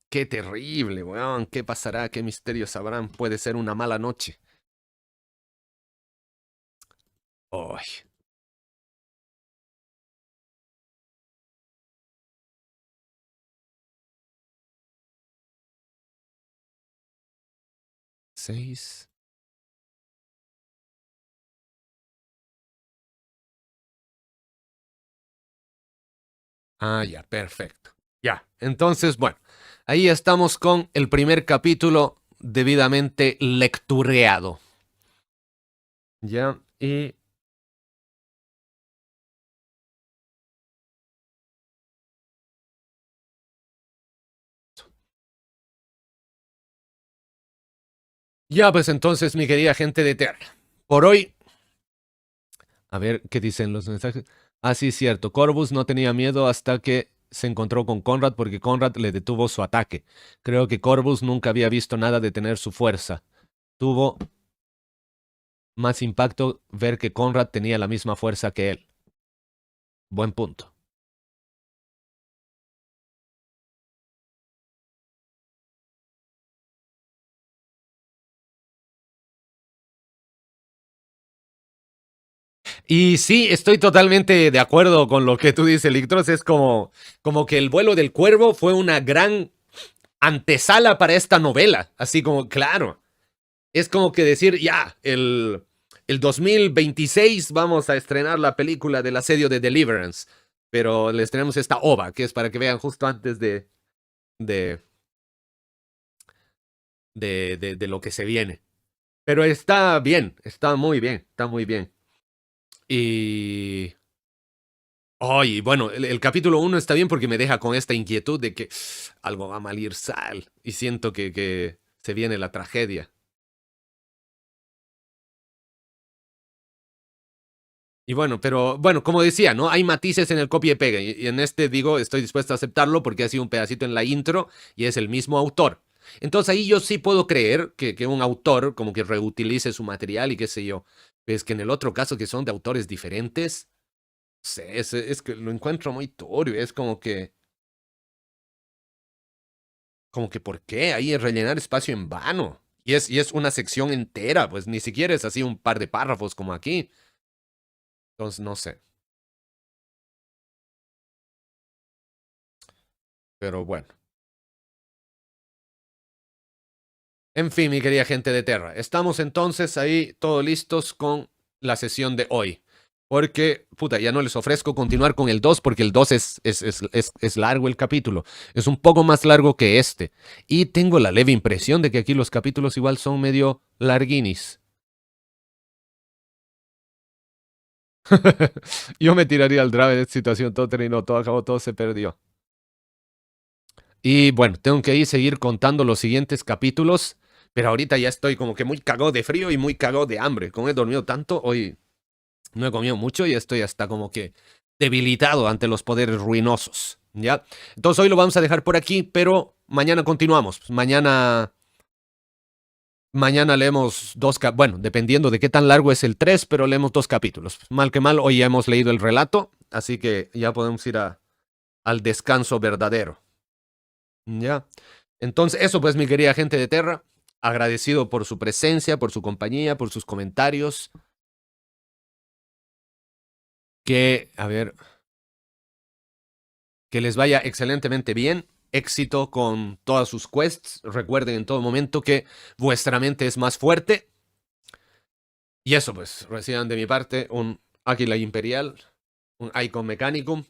qué terrible, weón. ¿Qué pasará? ¿Qué misterios sabrán? Puede ser una mala noche. Oh, 6. Ah, ya, perfecto. Ya, entonces, bueno, ahí estamos con el primer capítulo debidamente lectureado. Ya, y Ya, pues entonces, mi querida gente de Terra, por hoy, a ver qué dicen los mensajes. Ah, sí, cierto. Corvus no tenía miedo hasta que se encontró con Conrad porque Conrad le detuvo su ataque. Creo que Corvus nunca había visto nada detener su fuerza. Tuvo más impacto ver que Conrad tenía la misma fuerza que él. Buen punto. Y sí, estoy totalmente de acuerdo con lo que tú dices, Lictros. Es como que el vuelo del cuervo fue una gran antesala para esta novela. Así como, claro, es como que decir, ya, el 2026 vamos a estrenar la película del asedio de Deliverance. Pero les tenemos esta ova, que es para que vean justo antes de, de lo que se viene. Pero está bien, está muy bien, está muy bien. Y ay, bueno, el capítulo uno está bien porque me deja con esta inquietud de que algo va a mal ir sal. Y siento que se viene la tragedia. Y bueno, pero bueno, como decía, ¿no? Hay matices en el copia y pega. Y en este digo, estoy dispuesto a aceptarlo porque ha sido un pedacito en la intro y es el mismo autor. Entonces ahí yo sí puedo creer que un autor como que reutilice su material y qué sé yo. Es que en el otro caso que son de autores diferentes, no sé, es que lo encuentro muy turbio. Es como que ¿por qué? Ahí es rellenar espacio en vano. Y es una sección entera, pues ni siquiera es así un par de párrafos como aquí. Entonces, no sé. Pero bueno. En fin, mi querida gente de Terra, estamos entonces ahí todos listos con la sesión de hoy. Porque, puta, ya no les ofrezco continuar con el 2 porque el 2 es largo el capítulo. Es un poco más largo que este. Y tengo la leve impresión de que aquí los capítulos igual son medio larguinis. Yo me tiraría al drive de esta situación, todo terminó, todo acabó, todo se perdió. Y bueno, tengo que ir seguir contando los siguientes capítulos, pero ahorita ya estoy como que muy cagado de frío y muy cagado de hambre. Como he dormido tanto, hoy no he comido mucho y estoy hasta como que debilitado ante los poderes ruinosos. ¿Ya? Entonces hoy lo vamos a dejar por aquí, pero mañana continuamos. Mañana leemos bueno, dependiendo de qué tan largo es el 3, pero leemos 2 capítulos. Mal que mal, hoy ya hemos leído el relato, así que ya podemos ir al descanso verdadero. ¿Ya? Entonces, eso pues, mi querida gente de Terra, agradecido por su presencia, por su compañía, por sus comentarios. A ver, que les vaya excelentemente bien. Éxito con todas sus quests. Recuerden en todo momento que vuestra mente es más fuerte. Y eso pues, reciban de mi parte un Águila Imperial, un Icon Mechanicum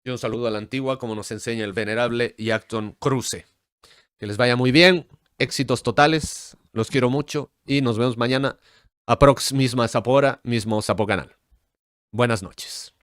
y un saludo a la antigua, como nos enseña el venerable Yacton Cruce. Que les vaya muy bien, éxitos totales, los quiero mucho y nos vemos mañana a misma Zapora, mismo Zapo Canal. Buenas noches.